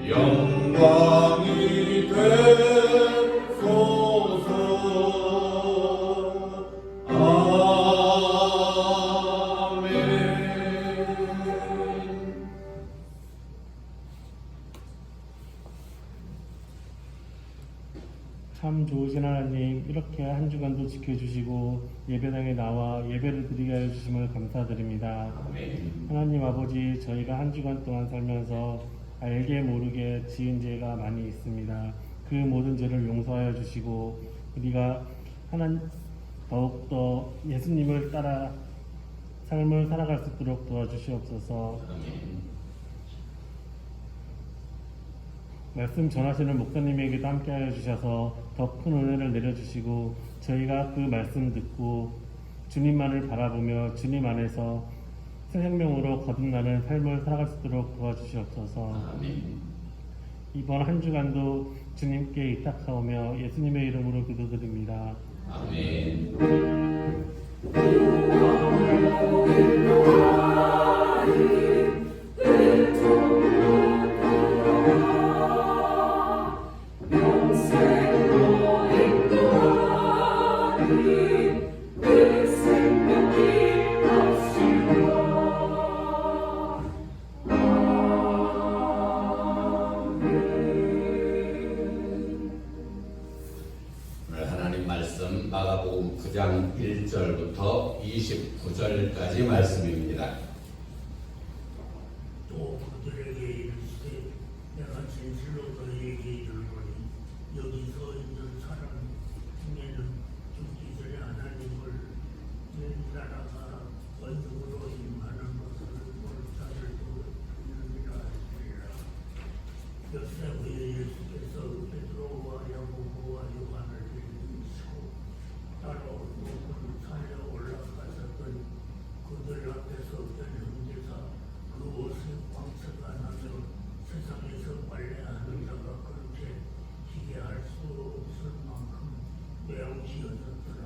영광이 되소서. 아멘. 참 좋으신 하나님, 이렇게 한 주간도 지켜주시고 예배당에 나와 예배를 드리게 하여 주심을 감사드립니다. 하나님 아버지, 저희가 한 주간 동안 살면서 알게 모르게 지은 죄가 많이 있습니다. 그 모든 죄를 용서하여 주시고 우리가 더욱더 예수님을 따라 삶을 살아갈 수 있도록 도와주시옵소서. 말씀 전하시는 목사님에게도 함께하여 주셔서 더 큰 은혜를 내려주시고 저희가 그 말씀 듣고 주님만을 바라보며 주님 안에서 새 생명으로 거듭나는 삶을 살아갈 수 있도록 도와주시옵소서. 이번 한 주간도 주님께 의탁하오며 예수님의 이름으로 기도드립니다. 아멘. 하나님 말씀 마가복음 9장 1절부터 29절까지 말씀입니다. 또 그들에게 이르시되 내가 진실로 너희에게 이르노니 여기서 있는 사람 중에는 죽기 전에 하나님을 내 나라가 권능으로 임하는 것을 볼 자들도 있느니라 하시리라. 몇세 후에 예수께서 베드로와 야고보와 요한을 데리시고 따로 높은 산에 올라가셨더니 그들 앞에서 된 형제가 그 옷에 광채가 나며 세상에서 빨래하는 자가 그렇게 기게 할 수 없을 만큼 매우지어졌더라.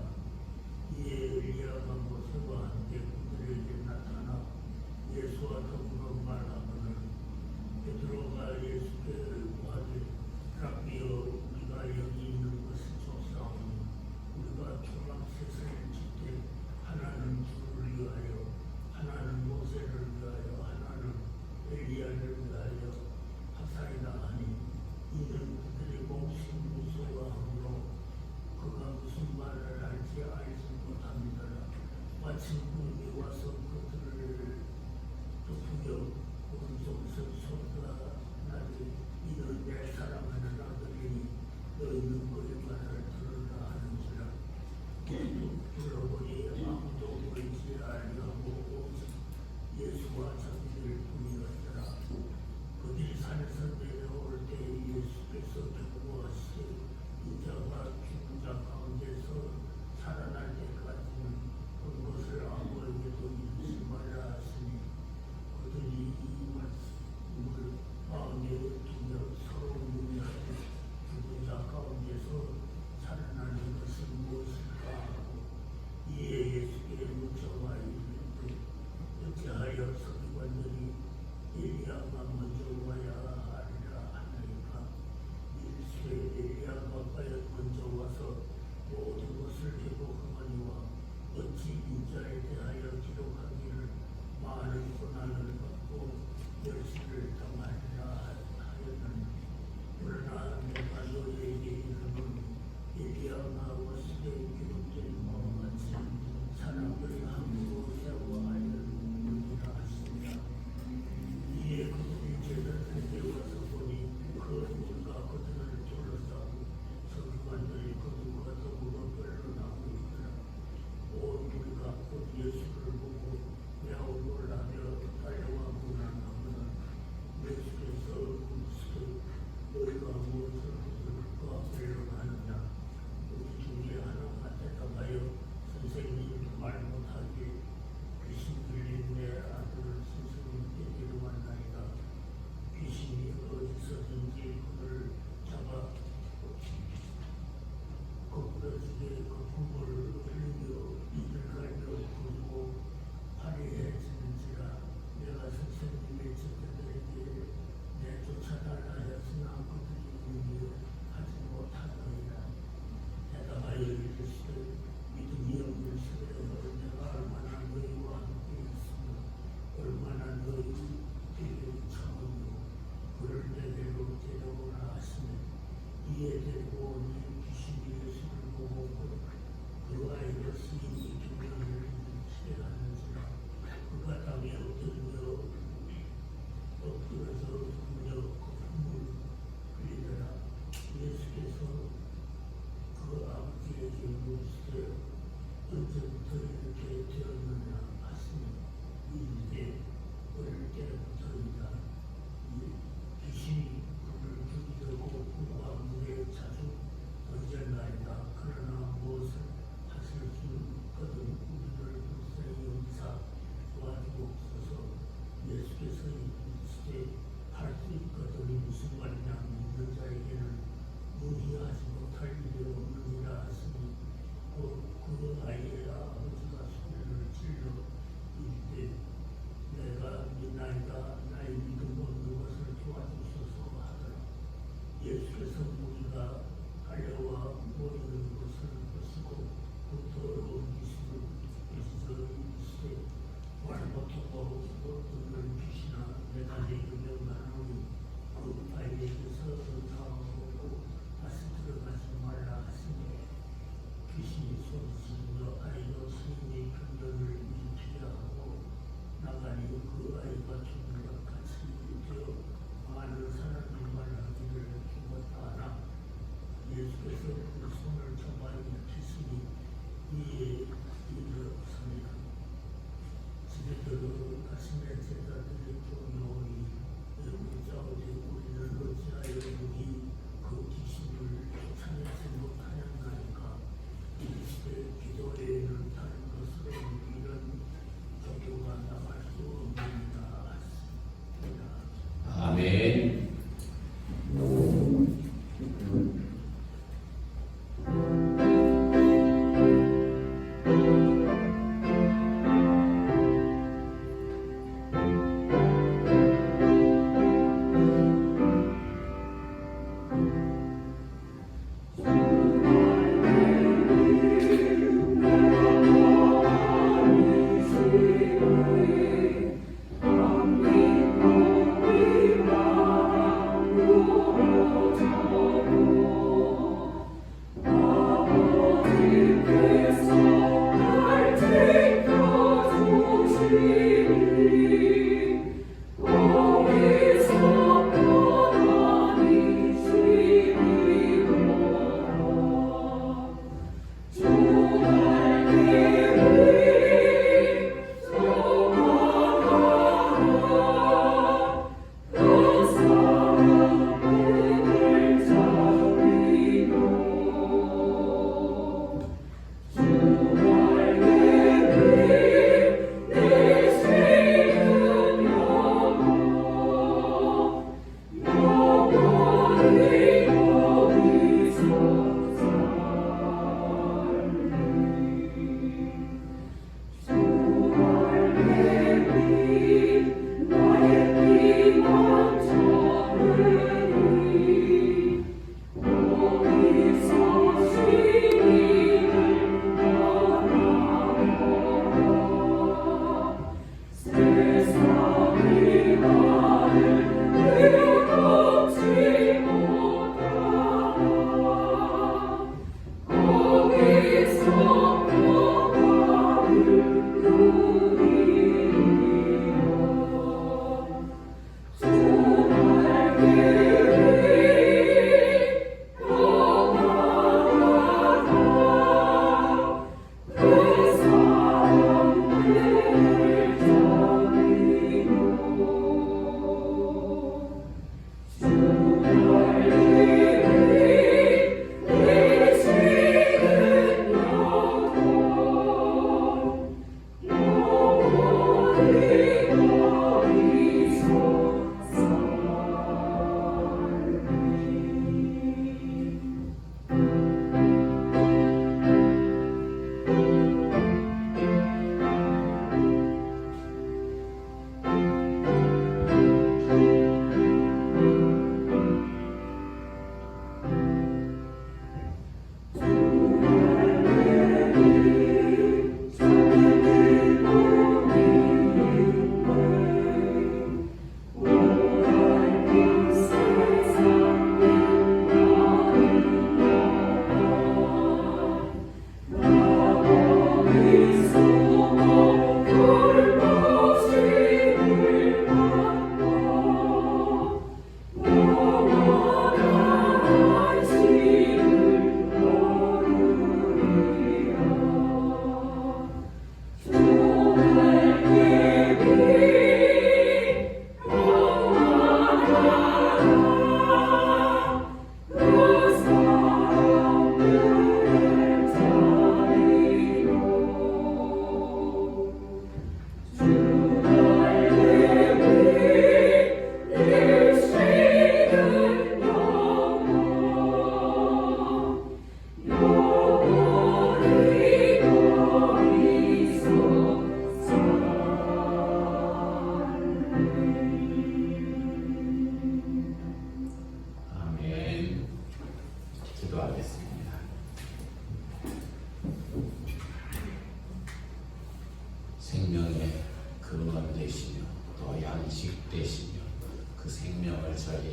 이에 엘리야가 모세와 함께 그들에게 나타나 예수와 더불어 말하거늘 베드로가 예수께 의구하되 랍비여, 우리가 여기 있는 것이 좋사오니 우리가 초막셋을 짓되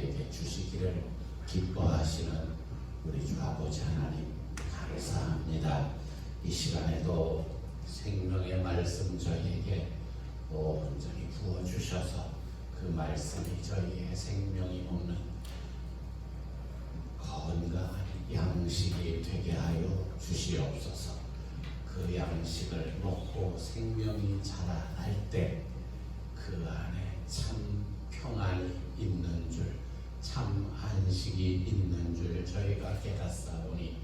우리에게 주시기를 기뻐하시는 우리 주 아버지 하나님 감사합니다. 이 시간에도 생명의 말씀 저희에게 온전히 부어주셔서 그 말씀이 저희의 생명이 먹는 건강한 양식이 되게 하여 주시옵소서. 그 양식을 먹고 생명이 자라날 때 그 안에 참 평안이 있는 줄, 참 안식이 있는 줄 저희가 깨닫사오니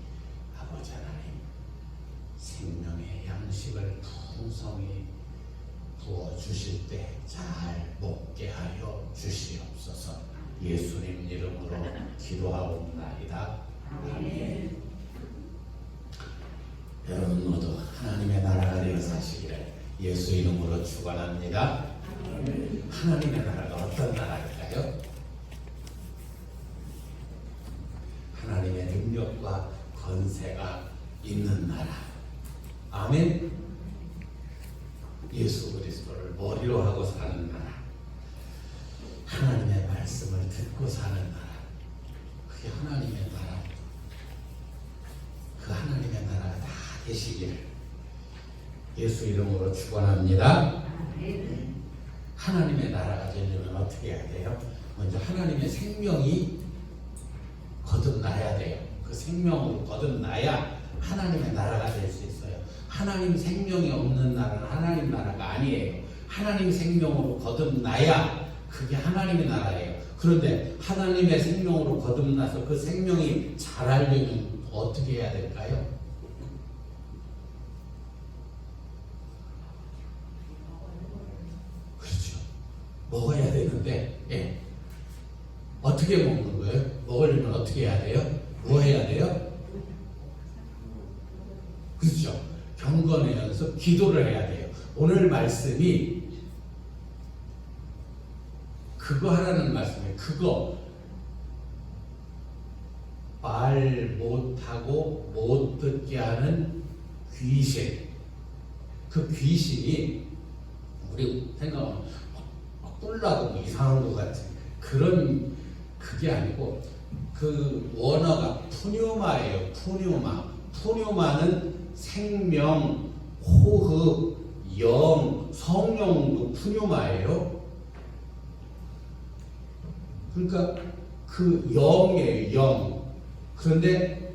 아버지 하나님 생명의 양식을 풍성히 부어주실 때 잘 먹게 하여 주시옵소서. 예수님 이름으로 기도하옵나이다. 아멘. 여러분 모두 하나님의 나라가 되어 사시기를 예수 이름으로 축원합니다. 하나님의 나라가 어떤 나라일까요? 하나님의 능력과 권세가 있는 나라. 아멘. 예수 그리스도를 머리로 하고 사는 나라. 하나님의 말씀을 듣고 사는 나라. 그게 하나님의 나라. 그 하나님의 나라가 다 되시기를 예수 이름으로 축원합니다. 하나님의 나라가 되려면 어떻게 해야 돼요? 먼저 하나님의 생명이 거듭나야 돼요. 그 생명으로 거듭나야 하나님의 나라가 될 수 있어요. 하나님 생명이 없는 나라는 하나님 나라가 아니에요. 하나님 생명으로 거듭나야 그게 하나님의 나라예요. 그런데 하나님의 생명으로 거듭나서 그 생명이 자라려면 어떻게 해야 될까요? 그렇죠. 먹어야 되는데, 어떻게 먹는 거예요? 먹으려면 어떻게 해야 돼요? 뭐 해야 돼요? 그렇죠. 경건하면서 기도를 해야 돼요. 오늘 말씀이 그거 하라는 말씀이에요. 그거 말 못하고 못 듣게 하는 귀신. 그 귀신이 우리 생각하면 꿀나고 뭐 이상한 것 같은 그런 그게 아니고 그 원어가 푸뉴마예요. 푸뉴마는 생명, 호흡, 영, 성령도 푸뉴마예요. 그러니까 그 영이에요. 영. 그런데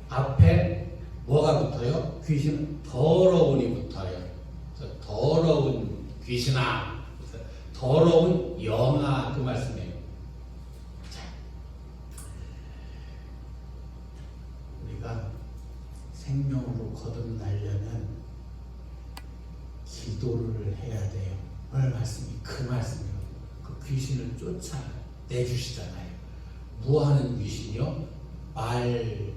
앞에 뭐가 붙어요? 귀신은 더러운이 붙어요. 그래서 더러운 귀신아, 더러운 영아 그 말씀이에요. 자, 우리가 생명으로 거듭나려면 기도를 해야 돼요. 오늘 말씀이 그 말씀이에요. 그 귀신을 쫓아내주시잖아요. 뭐 하는 귀신이요? 말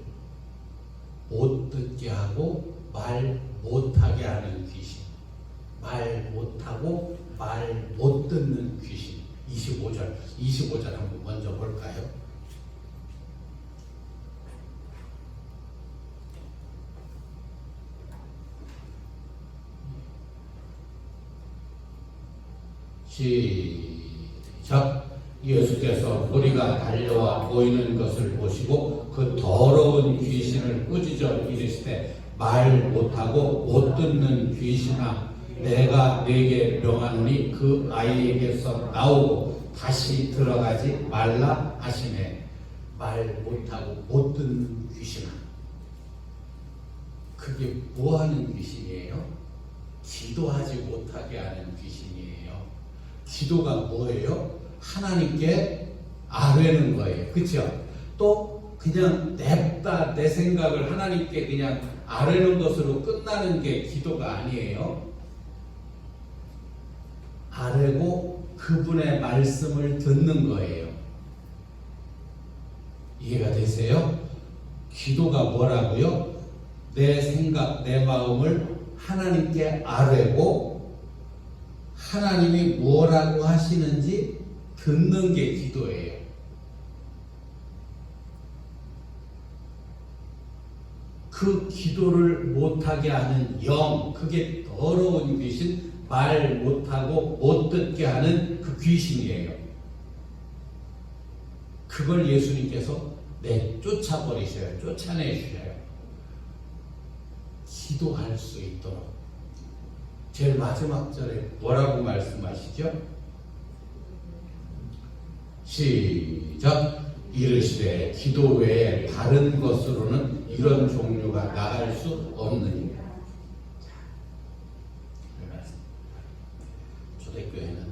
못 듣게 하고 말 못하게 하는 귀신. 말 못하고 말 못 듣는 귀신. 25절 한번 먼저 볼까요? 시작. 예수께서 무리가 달려와 보이는 것을 보시고 그 더러운 귀신을 꾸짖어 이르시되 말 못하고 못 듣는 귀신아 내가 네게 명하노니 그 아이에게서 나오고 다시 들어가지 말라 하시네. 말 못하고 못 듣는 귀신아. 그게 뭐 하는 귀신이에요? 기도하지 못하게 하는 귀신이에요. 기도가 뭐예요? 하나님께 아뢰는 거예요. 그렇죠? 또 그냥 냅다 내 생각을 하나님께 그냥 아뢰는 것으로 끝나는 게 기도가 아니에요. 아뢰고 그분의 말씀을 듣는 거예요. 이해가 되세요? 기도가 뭐라고요? 내 생각, 내 마음을 하나님께 아뢰고 하나님이 뭐라고 하시는지 듣는 게 기도예요. 그 기도를 못하게 하는 영, 그게 더러운 귀신, 말 못하고 못 듣게 하는 그 귀신이에요. 그걸 예수님께서 쫓아버리셔요. 쫓아내주셔요. 기도할 수 있도록. 제일 마지막 절에 뭐라고 말씀하시죠? 시작. 이르시되 기도 외에 다른 것으로는 이런 종류가 나갈 수 없느니라. 초대교회는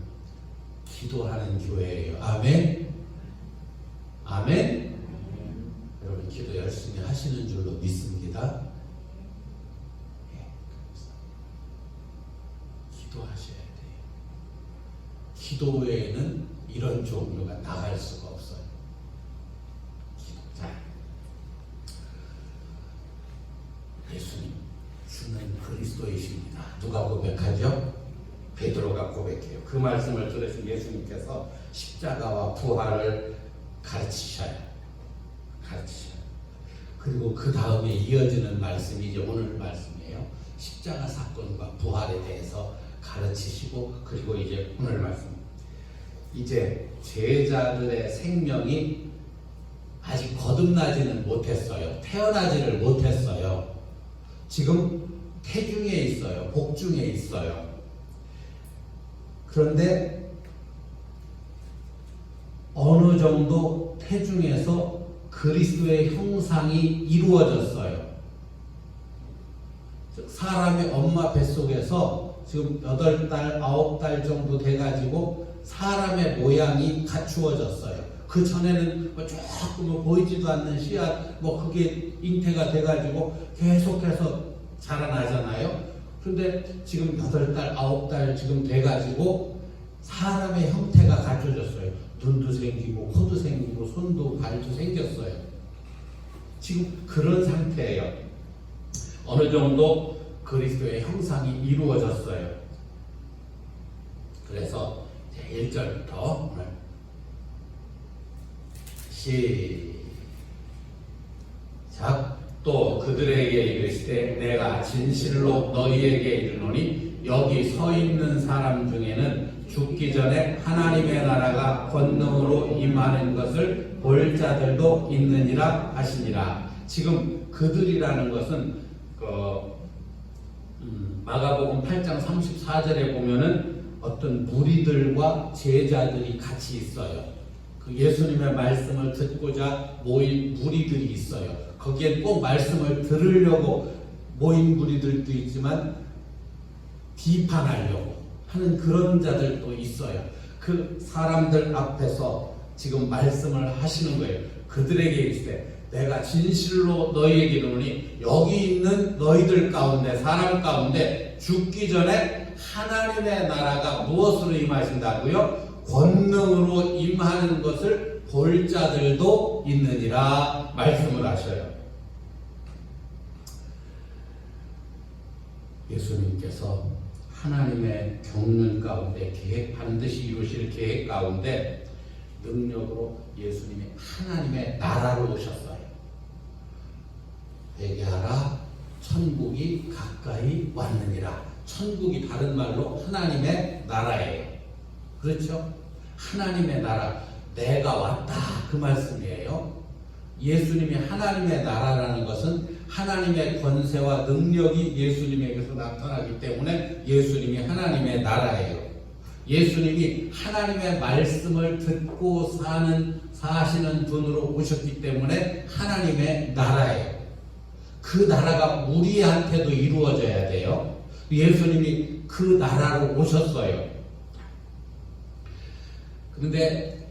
기도하는 교회예요. 아멘. 아멘. 여러분 기도 열심히 하시는 줄로 믿습니다. 기도하셔야 돼요. 기도 외에는 이런 종류가 나갈 수가 없어요. 자, 예수님 주는 그리스도이십니다. 누가 고백하죠? 베드로가 고백해요. 그 말씀을 들으신 예수님께서 십자가와 부활을 가르치셔요. 그리고 그 다음에 이어지는 말씀이 이제 오늘 말씀이에요. 십자가 사건과 부활에 대해서 가르치시고, 그리고 이제 오늘 말씀. 이제 제자들의 생명이 아직 거듭나지는 못했어요. 태어나지를 못했어요. 지금 태중에 있어요. 복중에 있어요. 그런데 어느 정도 태중에서 그리스도의 형상이 이루어졌어요. 즉 사람의 엄마 뱃속에서 지금 8달, 9달 정도 돼가지고 사람의 모양이 갖추어졌어요. 그 전에는 조금 보이지도 않는 씨앗, 그게 잉태가 돼가지고 계속해서 자라나잖아요. 그런데 지금 8달, 9달 지금 돼가지고 사람의 형태가 갖춰졌어요. 눈도 생기고, 코도 생기고, 손도 발도 생겼어요. 지금 그런 상태예요. 어느 정도 그리스도의 형상이 이루어졌어요. 그래서 1절부터 오늘 시작. 또 그들에게 이르시되 내가 진실로 너희에게 이르노니 여기 서 있는 사람 중에는 죽기 전에 하나님의 나라가 권능으로 임하는 것을 볼 자들도 있느니라 하시니라. 지금 그들이라는 것은 마가복음 8장 34절에 보면은 어떤 무리들과 제자들이 같이 있어요. 그 예수님의 말씀을 듣고자 모인 무리들이 있어요. 거기에 꼭 말씀을 들으려고 모인 무리들도 있지만 비판하려고 하는 그런 자들도 있어요. 그 사람들 앞에서 지금 말씀을 하시는 거예요. 그들에게 이르시되 내가 진실로 너희에게 이르노니 여기 있는 너희들 가운데, 사람 가운데 죽기 전에 하나님의 나라가 무엇으로 임하신다고요? 권능으로 임하는 것을 볼 자들도 있느니라 말씀을 하셔요. 예수님께서 하나님의 경륜 가운데 반드시 이루실 계획 가운데 능력으로 예수님이 하나님의 나라로 오셨어요. 회개하라, 천국이 가까이 왔느니라. 천국이 다른 말로 하나님의 나라예요. 그렇죠? 하나님의 나라, 내가 왔다, 그 말씀이에요. 예수님이 하나님의 나라라는 것은 하나님의 권세와 능력이 예수님에게서 나타나기 때문에 예수님이 하나님의 나라예요. 예수님이 하나님의 말씀을 듣고 사시는 분으로 오셨기 때문에 하나님의 나라예요. 그 나라가 우리한테도 이루어져야 돼요. 예수님이 그 나라로 오셨어요. 그런데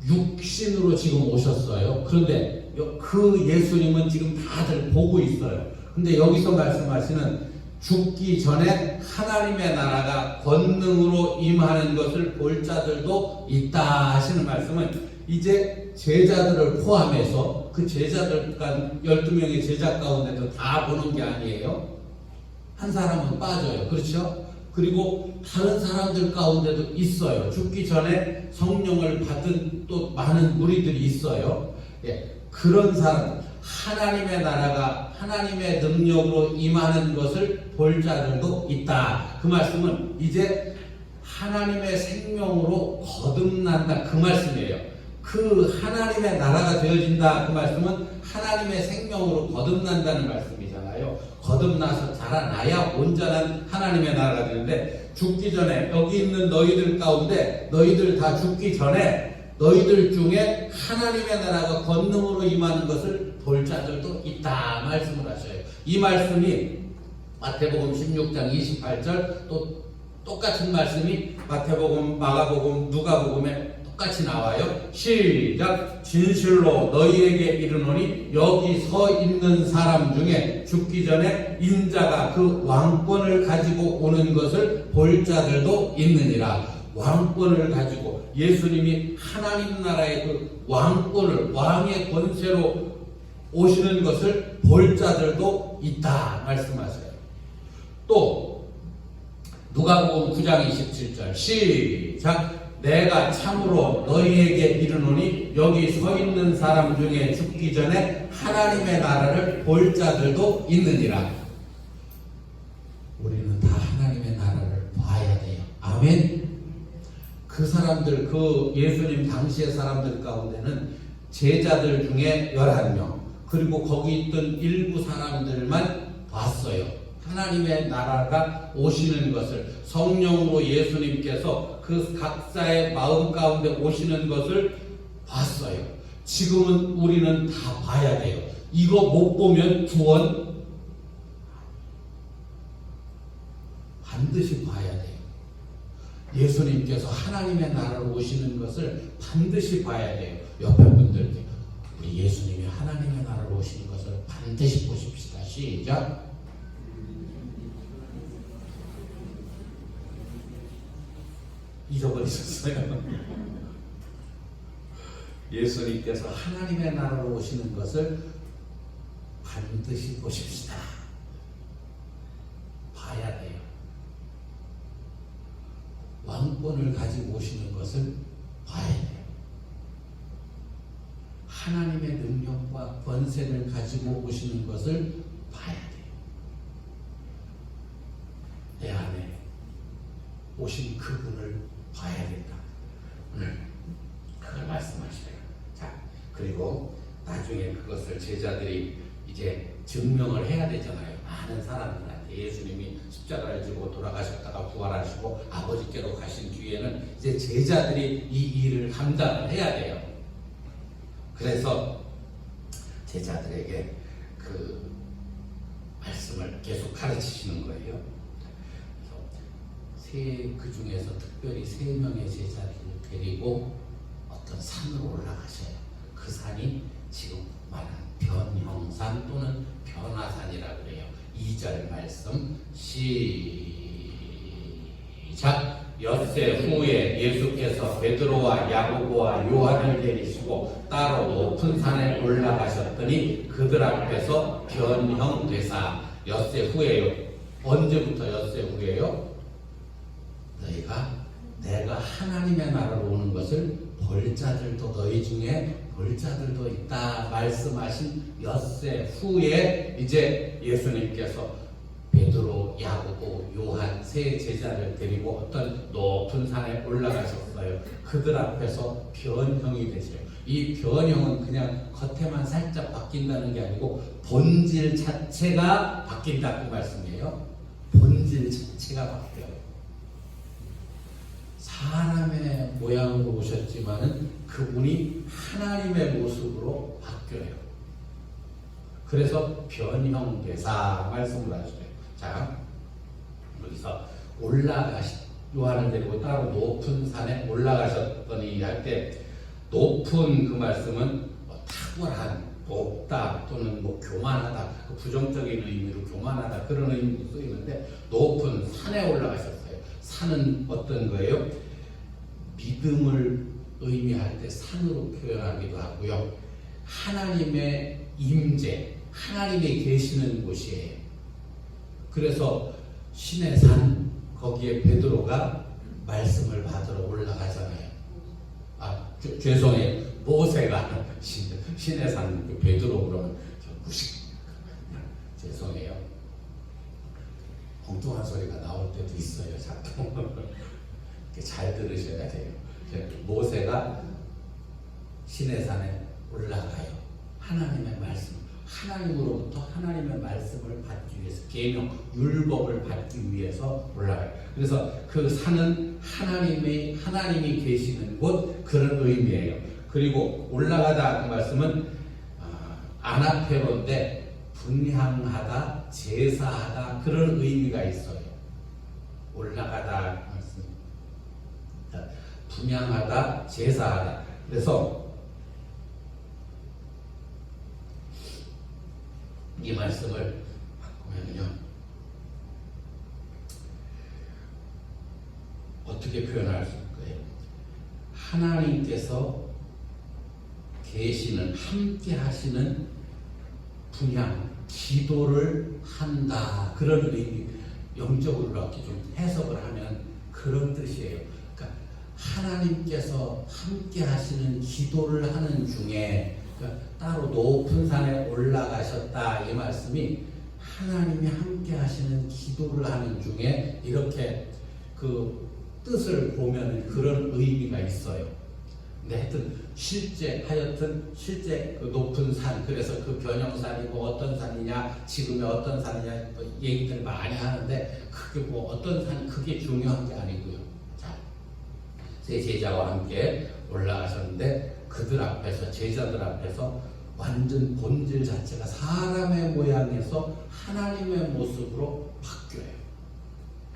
육신으로 지금 오셨어요. 그런데 그 예수님은 지금 다들 보고 있어요. 근데 여기서 말씀하시는 죽기 전에 하나님의 나라가 권능으로 임하는 것을 볼 자들도 있다 하시는 말씀은 이제 제자들을 포함해서 그 제자들 12명의 제자 가운데도 다 보는 게 아니에요. 한 사람은 빠져요. 그렇죠? 그리고 다른 사람들 가운데도 있어요. 죽기 전에 성령을 받은 또 많은 무리들이 있어요. 예, 그런 사람, 하나님의 나라가 하나님의 능력으로 임하는 것을 볼 자들도 있다. 그 말씀은 이제 하나님의 생명으로 거듭난다, 그 말씀이에요. 그 하나님의 나라가 되어진다. 그 말씀은 하나님의 생명으로 거듭난다는 말씀이잖아요. 거듭나서 자라나야 온전한 하나님의 나라가 되는데, 죽기 전에 여기 있는 너희들 가운데 너희들 다 죽기 전에 너희들 중에 하나님의 나라가 권능으로 임하는 것을 볼 자들도 있다 말씀을 하셔요. 이 말씀이 마태복음 16장 28절, 또 똑같은 말씀이 마태복음, 마가복음, 누가복음에 똑같이 나와요. 시작. 진실로 너희에게 이르노니 여기 서 있는 사람 중에 죽기 전에 인자가 그 왕권을 가지고 오는 것을 볼 자들도 있느니라. 왕권을 가지고 예수님이 하나님 나라의 그 왕권을, 왕의 권세로 오시는 것을 볼 자들도 있다 말씀하세요. 또 누가복음 9장 27절 시작. 내가 참으로 너희에게 이르노니 여기 서 있는 사람 중에 죽기 전에 하나님의 나라를 볼 자들도 있느니라. 우리는 다 하나님의 나라를 봐야 돼요. 아멘. 그 사람들, 그 예수님 당시의 사람들 가운데는 제자들 중에 11명, 그리고 거기 있던 일부 사람들만 봤어요. 하나님의 나라가 오시는 것을, 성령으로 예수님께서 그 각자의 마음 가운데 오시는 것을 봤어요. 지금은 우리는 다 봐야 돼요. 이거 못 보면 구원 반드시 봐야 돼요. 예수님께서 하나님의 나라로 오시는 것을 반드시 봐야 돼요. 옆에 분들께 우리 예수님이 하나님의 나라로 오시는 것을 반드시 보십시다. 시작. 잊어버리셨어요. 예수님께서 하나님의 나라로 오시는 것을 반드시 보십시다. 봐야 돼요. 왕권을 가지고 오시는 것을 봐야 돼요. 하나님의 능력과 권세를 가지고 오시는 것을 봐야 돼요. 내 안에 오신 그분을 봐야 된다. 그걸 말씀하시네요. 자, 그리고 나중에 그것을 제자들이 이제 증명을 해야 되잖아요. 많은 사람들한테 예수님이 십자가를 지고 돌아가셨다가 부활하시고 아버지께로 가신 뒤에는 이제 제자들이 이 일을 감당을 해야 돼요. 그래서 제자들에게 그 말씀을 계속 가르치시는 거예요. 그 중에서 특별히 3명의 제자들을 데리고 어떤 산으로 올라가셔요. 그 산이 지금 말하는 변형산 또는 변화산이라고 그래요. 2절 말씀 시작. 엿새 후에 예수께서 베드로와 야고보와 요한을 데리시고 따로 높은 산에 올라가셨더니 그들 앞에서 변형되사. 엿새 후에요. 언제부터 엿새 후에요? 내가 하나님의 나라로 오는 것을 볼 자들도 너희 중에 볼 자들도 있다 말씀하신 엿새 후에 이제 예수님께서 베드로, 야고보, 요한 3 제자를 데리고 어떤 높은 산에 올라가셨어요. 그들 앞에서 변형이 되세요. 이 변형은 그냥 겉에만 살짝 바뀐다는 게 아니고 본질 자체가 바뀐다고 말씀이에요. 본질 자체가 바뀌어요. 사람의 모양으로 오셨지만은 그분이 하나님의 모습으로 바뀌어요. 그래서 변형되사 말씀을 하시네요. 자, 여기서 요한을 데리고 따로 높은 산에 올라가셨더니 할 때 높은 그 말씀은 탁월한, 높다 또는 교만하다, 그 부정적인 의미로 교만하다 그런 의미로 쓰이는데 높은 산에 올라가셨어요. 산은 어떤 거예요? 믿음을 의미할 때 산으로 표현하기도 하고요. 하나님의 임재, 하나님이 계시는 곳이에요. 그래서 신의 산, 거기에 베드로가 말씀을 받으러 올라가잖아요. 죄송해요. 모세가 신의 산, 베드로 그러면 무식. 죄송해요. 엉뚱한 소리가 나올 때도 있어요. 자꾸 잘 들으셔야 돼요. 모세가 시내 산에 올라가요. 하나님의 말씀, 하나님으로부터 하나님의 말씀을 받기 위해서, 계명, 율법을 받기 위해서 올라가요. 그래서 그 산은 하나님이 계시는 곳, 그런 의미예요. 그리고 올라가다 그 말씀은 아나페로인데 분향하다, 제사하다, 그런 의미가 있어요. 올라가다 그 말씀, 분향하다, 제사하다. 그래서 이 말씀을 바꾸면요, 어떻게 표현할 수 있을까요? 하나님께서 계시는, 함께 하시는 분향, 기도를 한다, 그런 의미, 영적으로 이렇게 좀 해석을 하면 그런 뜻이에요. 그러니까 하나님께서 함께 하시는 기도를 하는 중에, 그러니까 따로 높은 산에 올라가셨다, 이 말씀이 하나님이 함께 하시는 기도를 하는 중에 이렇게 그 뜻을 보면 그런 의미가 있어요. 근데 하여튼 실제 그 높은 산, 그래서 그 변형산이 뭐 어떤 산이냐, 지금의 어떤 산이냐, 뭐 얘기들 많이 하는데, 그게 뭐 어떤 산, 그게 중요한 게 아니고요. 자, 세 제자와 함께 올라가셨는데, 그들 앞에서, 제자들 앞에서 완전 본질 자체가 사람의 모양에서 하나님의 모습으로 바뀌어요.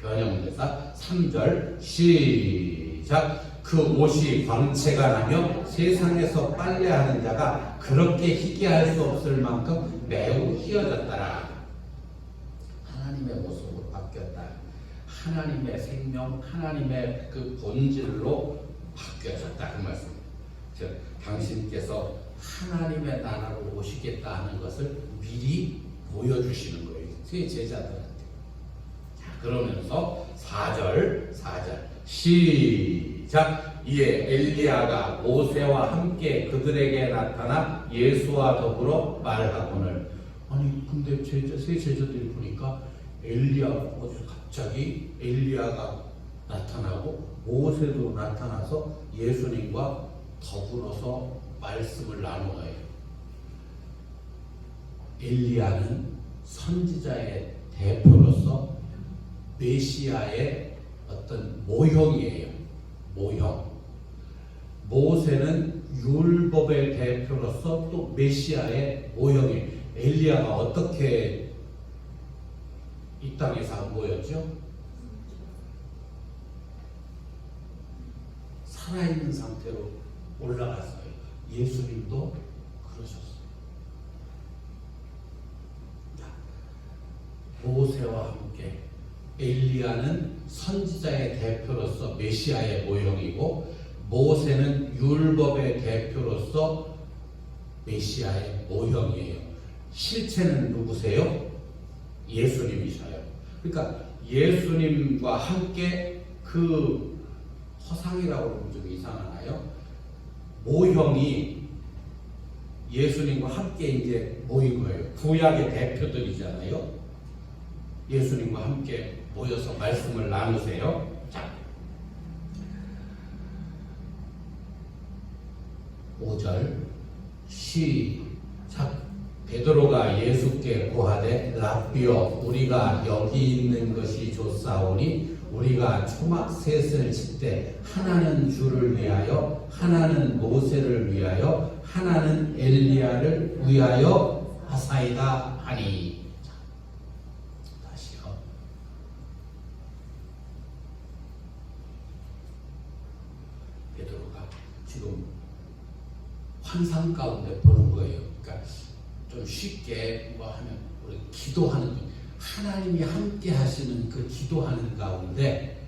변형대사 3절 시작. 그 옷이 광채가 나며 세상에서 빨래하는 자가 그렇게 희귀할 수 없을 만큼 매우 희어졌더라. 하나님의 모습으로 바뀌었다. 하나님의 생명, 하나님의 그 본질로 바뀌어졌다, 그 말씀. 즉, 당신께서 하나님의 나라로 오시겠다 하는 것을 미리 보여주시는 거예요, 세 제자들한테. 자, 그러면서 4절 시작. 이에 엘리야가 모세와 함께 그들에게 나타나 예수와 더불어 말하거늘. 아니 근데 세 제자들이 보니까 갑자기 엘리야가 나타나고 모세도 나타나서 예수님과 더불어서 말씀을 나누어요. 엘리야는 선지자의 대표로서 메시아의 어떤 모형이에요. 모형. 모세는 율법의 대표로서 또 메시아의 모형이에요. 엘리야가 어떻게 이 땅에서 보였죠? 살아있는 상태로 올라갔어요. 예수님도 그러셨어요. 모세와 함께 엘리야는 선지자의 대표로서 메시아의 모형이고, 모세는 율법의 대표로서 메시아의 모형이에요. 실체는 누구세요? 예수님이셔요. 그러니까 예수님과 함께 그 허상이라고 하면 좀 이상하나요? 모형이 예수님과 함께 이제 모인 거예요. 구약의 대표들이잖아요. 예수님과 함께 모여서 말씀을 나누세요. 자, 5절 시작. 베드로가 예수께 고하되 랍비여, 우리가 여기 있는 것이 좋사오니 우리가 초막 셋을 칠 때 하나는 주를 위하여, 하나는 모세를 위하여, 하나는 엘리야를 위하여 하사이다 하니. 다시요. 베드로가 지금 환상 가운데 보는 거예요. 그러니까 좀 쉽게 뭐 하면 우리 기도하는, 하나님이 함께 하시는 그 기도하는 가운데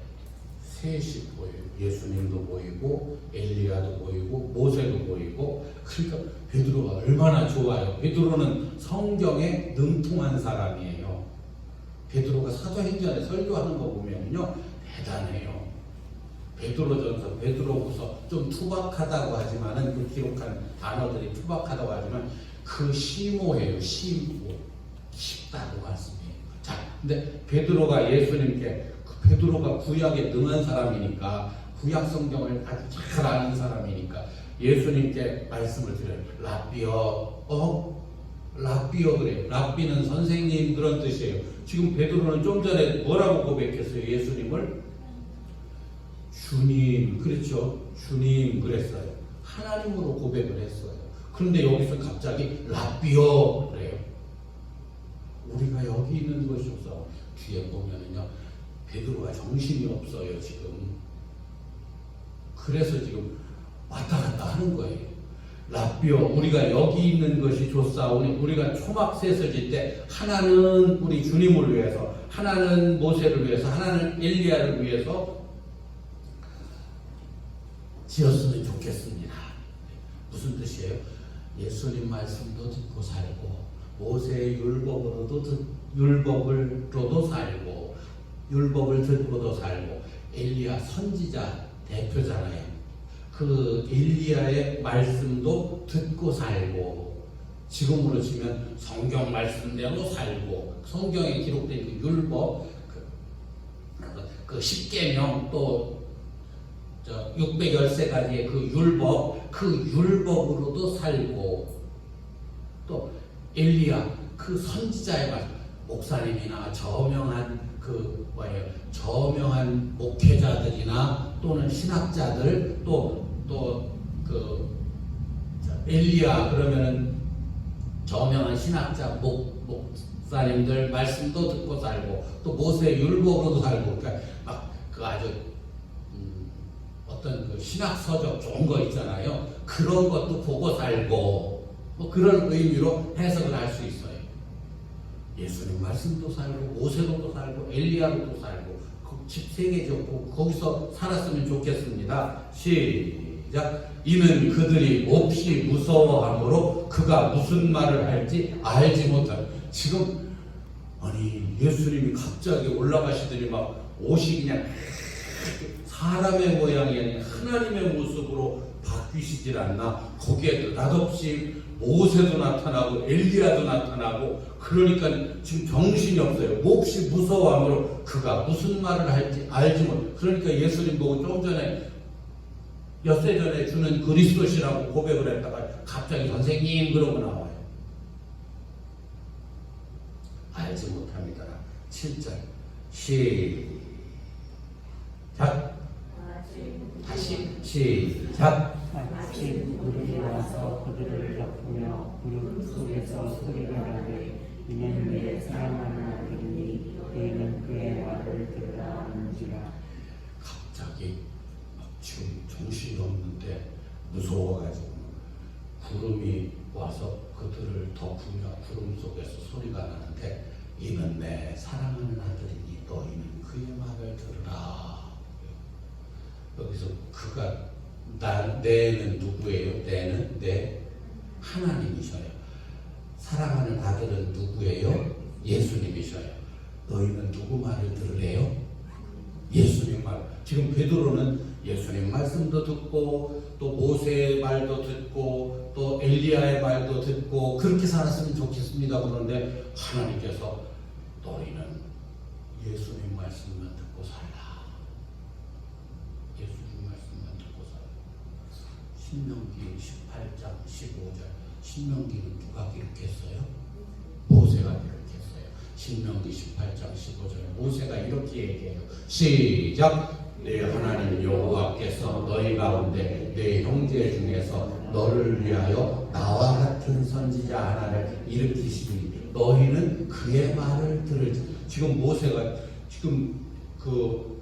셋이 보여요. 예수님도 보이고 엘리야도 보이고 모세도 보이고. 그러니까 베드로가 얼마나 좋아요. 베드로는 성경에 능통한 사람이에요. 베드로가 사도행전에 설교하는 거 보면요, 대단해요. 베드로전서, 베드로후서 좀 투박하다고 하지만은, 그 기록한 단어들이 투박하다고 하지만 그 심오해요. 심오. 쉽다고 말씀해요. 자, 근데 베드로가 예수님께, 베드로가 구약에 능한 사람이니까, 구약 성경을 아주 잘 아는 사람이니까 예수님께 말씀을 드려요. 라비어, 라비어 그래요. 라비는 선생님 그런 뜻이에요. 지금 베드로는 좀 전에 뭐라고 고백했어요? 예수님을 주님, 그렇죠? 주님 그랬어요. 하나님으로 고백을 했어요. 그런데 여기서 갑자기 라비어 그래요. 우리가 여기 있는 것이 없어. 뒤에 보면은요, 베드로가 정신이 없어요 지금. 그래서 지금 왔다 갔다 하는 거예요. 라비오, 우리가 여기 있는 것이 좋사오니 우리가 초막 셋을 때 하나는 우리 주님을 위해서, 하나는 모세를 위해서, 하나는 엘리야를 위해서 지었으면 좋겠습니다. 무슨 뜻이에요? 예수님 말씀도 듣고 살고 모세의 율법으로도 살고 율법을 듣고도 살고 엘리야 선지자 대표잖아요. 그 엘리야의 말씀도 듣고 살고 지금으로 치면 성경 말씀대로 살고 성경에 기록된 그 율법 그 10계명 또 613가지의 그 율법으로도 살고 또 엘리야 그 선지자의 말씀 목사님이나 저명한 목회자들이나 또는 신학자들 또 그 엘리야 그러면은 저명한 신학자 목사님들 말씀도 듣고 살고 또 모세 율법으로도 살고 그러니까 막 그 아주 어떤 그 신학 서적 좋은 거 있잖아요. 그런 것도 보고 살고 뭐 그런 의미로 해석을 할 수 있어요. 예수님 말씀도 살고 모세로도 살고 엘리야로도 살고 집 3개 지었고 거기서 살았으면 좋겠습니다. 시작. 이는 그들이 몹시 무서워하므로 그가 무슨 말을 할지 알지 못한. 지금 아니 예수님이 갑자기 올라가시더니 막 옷이 그냥 사람의 모양이 아닌 하나님의 모습으로 바뀌시질 않나. 거기에 느닷없이 모세도 나타나고 엘리야도 나타나고 그러니까 지금 정신이 없어요. 몹시 무서워하므로 그가 무슨 말을 할지 알지 못. 그러니까 예수님 보고 좀 전에 엿새 전에 주는 그리스도시라고 고백을 했다가 갑자기 선생님 그러고 나와요. 알지 못합니다. 7절 시작. 다시 시작. 아침 구름이 와서 그들을 덮으며 구름 속에서 소리가 나되 이는 내 사랑하는 아들이니 너희는 그의 말을 들으라 하는지라. 갑자기 지금 정신이 없는데 무서워가지고 구름이 와서 그들을 덮으며 구름 속에서 소리가 나는데 이는 내 사랑하는 아들이니 너희는 그의 말을 들으라. 여기서 그가 내는 누구예요? 내는 내 하나님이셔요. 사랑하는 아들은 누구예요? 예수님이셔요. 너희는 누구 말을 들으래요? 예수님 말. 지금 베드로는 예수님 말씀도 듣고 또 모세의 말도 듣고 또 엘리야의 말도 듣고 그렇게 살았으면 좋겠습니다. 그런데 하나님께서 너희는 예수님 말씀만 듣고 살라. 예수님 말씀만 듣고 살라. 신명기 18장 15절. 신명기는 누가 기록했어요? 모세가 기록했어요. 신명기 18장 15절에 모세가 이렇게 얘기해요. 시작. 내 하나님 여호와께서 너희 가운데 내 형제 중에서 너를 위하여 나와 같은 선지자 하나를 일으키시니 너희는 그의 말을 들을지. 지금 모세가 지금 그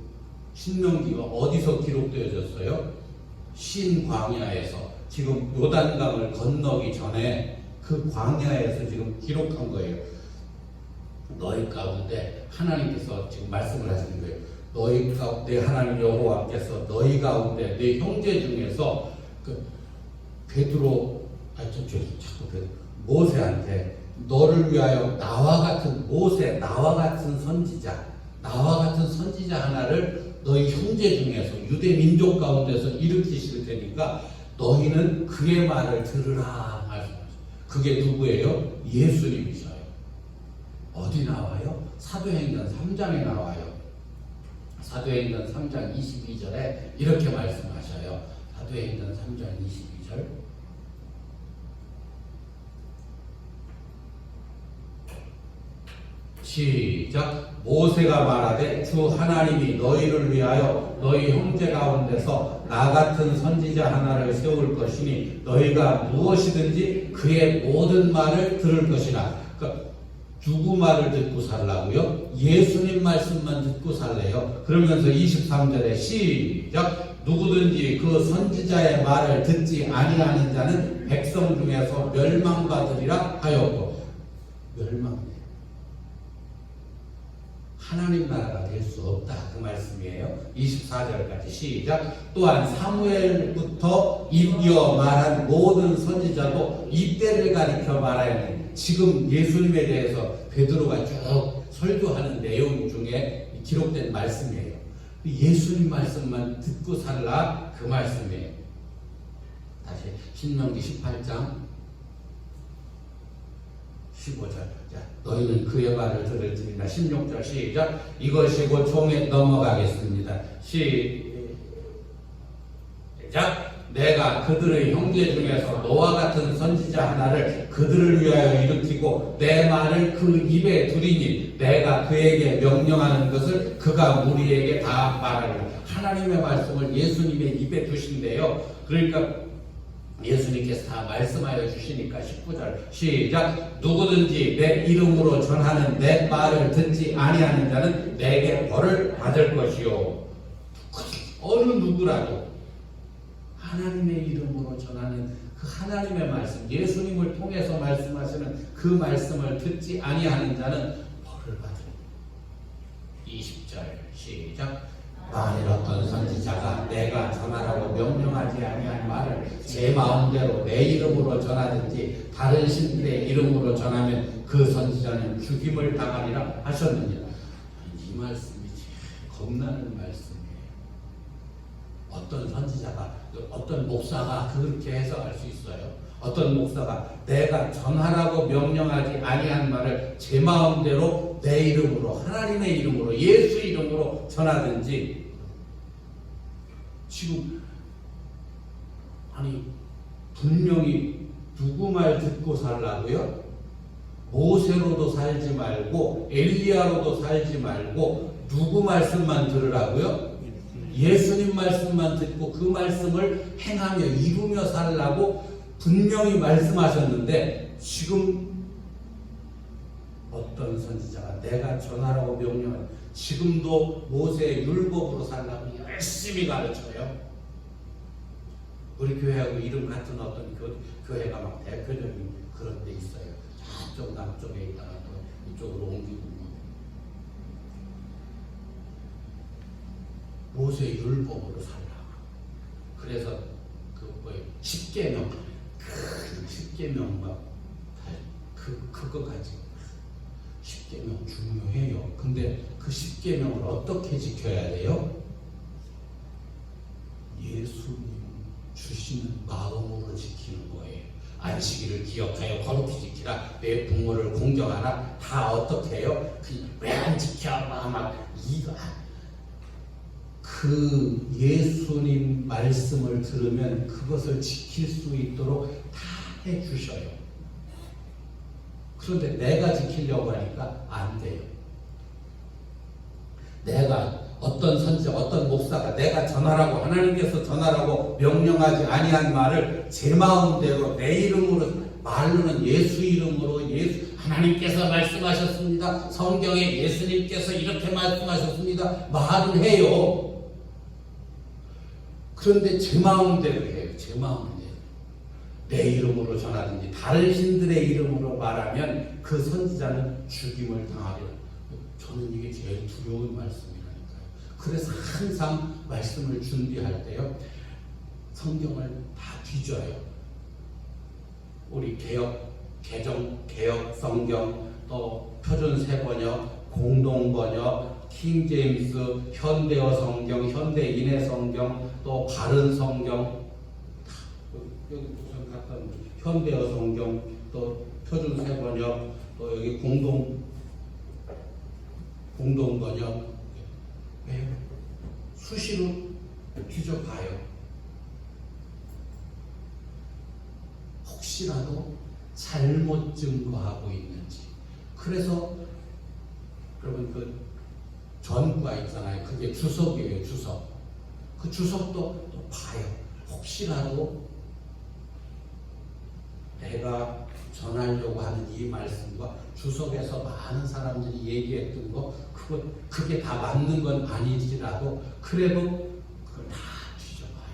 신명기가 어디서 기록되어졌어요? 신광야에서. 지금 요단강을 건너기 전에 그 광야에서 지금 기록한 거예요. 너희 가운데 하나님께서 지금 말씀을 하시는 거예요. 너희 가운데 하나님 여호와께서 너희 가운데 내 형제 중에서 그 베드로 모세한테 너를 위하여 나와 같은 모세 나와 같은 선지자 하나를 너희 형제 중에서 유대 민족 가운데서 일으키실 테니까 너희는 그의 말을 들으라 말씀하셨어요. 그게 누구예요? 예수님이셔요. 어디 나와요? 사도행전 3장에 나와요. 사도행전 3장 22절에 이렇게 말씀하셔요. 사도행전 3장 22절 12절. 시작. 모세가 말하되 주 하나님이 너희를 위하여 너희 형제 가운데서 나 같은 선지자 하나를 세울 것이니 너희가 무엇이든지 그의 모든 말을 들을 것이라. 그러니까 누구 말을 듣고 살라고요? 예수님 말씀만 듣고 살래요. 그러면서 23절에 시작. 누구든지 그 선지자의 말을 듣지 아니하는 자는 백성 중에서 멸망받으리라 하였고. 멸망. 하나님 나라가 될 수 없다 그 말씀이에요. 24절까지 시작. 또한 사무엘부터 이어 말한 모든 선지자도 이때를 가리켜 말하였느니. 지금 예수님에 대해서 베드로가 쭉 설교하는 내용 중에 기록된 말씀이에요. 예수님 말씀만 듣고 살라 그 말씀이에요. 다시 신명기 18장 15절. 자, 너희는 그의 말을 들을지니라. 16절 시작. 이것이 곧 종에 넘어가겠습니다. 시작. 내가 그들의 형제 중에서 너와 같은 선지자 하나를 그들을 위하여 일으키고 내 말을 그 입에 두리니 내가 그에게 명령하는 것을 그가 우리에게 다 말하리라. 하나님의 말씀을 예수님의 입에 두신대요. 그러니까 예수님께서 다 말씀하여 주시니까 19절 시작. 누구든지 내 이름으로 전하는 내 말을 듣지 아니하는 자는 내게 벌을 받을 것이요. 어느 누구라도 하나님의 이름으로 전하는 그 하나님의 말씀, 예수님을 통해서 말씀하시는 그 말씀을 듣지 아니하는 자는 벌을 받을. 20절 시작. 만일 어떤 선지자가 내가 전하라고 명령하지 아니한 말을 제 마음대로 내 이름으로 전하든지 다른 신들의 이름으로 전하면 그 선지자는 죽임을 당하리라 하셨느니라. 이 말씀이 겁나는 말씀이에요. 어떤 선지자가, 어떤 목사가 그렇게 해석할 수 있어요. 어떤 목사가 내가 전하라고 명령하지 아니한 말을 제 마음대로 내 이름으로, 하나님의 이름으로, 예수 이름으로 전하든지. 지금 아니 분명히 누구 말 듣고 살라고요? 모세로도 살지 말고 엘리야로도 살지 말고 누구 말씀만 들으라고요? 예수님 말씀만 듣고 그 말씀을 행하며 이루며 살라고 분명히 말씀하셨는데, 지금 어떤 선지자가 내가 전하라고 명령을 지금도 모세의 율법으로 살라고 열심히 가르쳐요. 우리 교회하고 이름 같은 어떤 교회가 막 대표적인 그런 데 있어요. 저쪽 남쪽에 있다가 또 이쪽으로 옮기고. 모세의 율법으로 살라. 그래서 십계명, 큰 십계명과 그거 가지고 십계명 중요해요. 근데 그 십계명을 어떻게 지켜야 돼요? 예수님 주시는 마음으로 지키는 거예요. 안식일을 기억하여 거룩히 지키라. 내 부모를 공경하라. 다 어떻게 해요? 왜 안 지켜? 막 이거. 그 예수님 말씀을 들으면 그것을 지킬 수 있도록 다 해주셔요. 그런데 내가 지키려고 하니까 안 돼요. 내가 어떤 선지자, 어떤 목사가 내가 전하라고, 하나님께서 전하라고 명령하지 아니한 말을 제 마음대로 내 이름으로, 말로는 예수 이름으로, 하나님께서 말씀하셨습니다. 성경에 예수님께서 이렇게 말씀하셨습니다. 말을 해요. 그런데 제 마음대로 해요. 제 마음대로. 내 이름으로 전하든지 다른 신들의 이름으로 말하면 그 선지자는 죽임을 당하리라. 저는 이게 제일 두려운 말씀이라니까요. 그래서 항상 말씀을 준비할 때요, 성경을 다 뒤져요. 우리 개혁 성경, 또 표준 세번역, 공동 번역, 킹 제임스, 현대어 성경, 현대 인해 성경, 또 바른 성경, 여기 우선 갖다 놓은 현대어 성경, 또 표준 세번역, 또 여기 공동 번역, 수시로 뒤져봐요. 혹시라도 잘못 증거하고 있는지. 그래서 여러분 그 전과 있잖아요. 그게 주석이에요. 주석. 그 주석도 또 봐요. 혹시라도 내가 전하려고 하는 이 말씀과 주석에서 많은 사람들이 얘기했던 거 그게 다 맞는 건 아니지라도 그래도 그걸 다 뒤져봐요.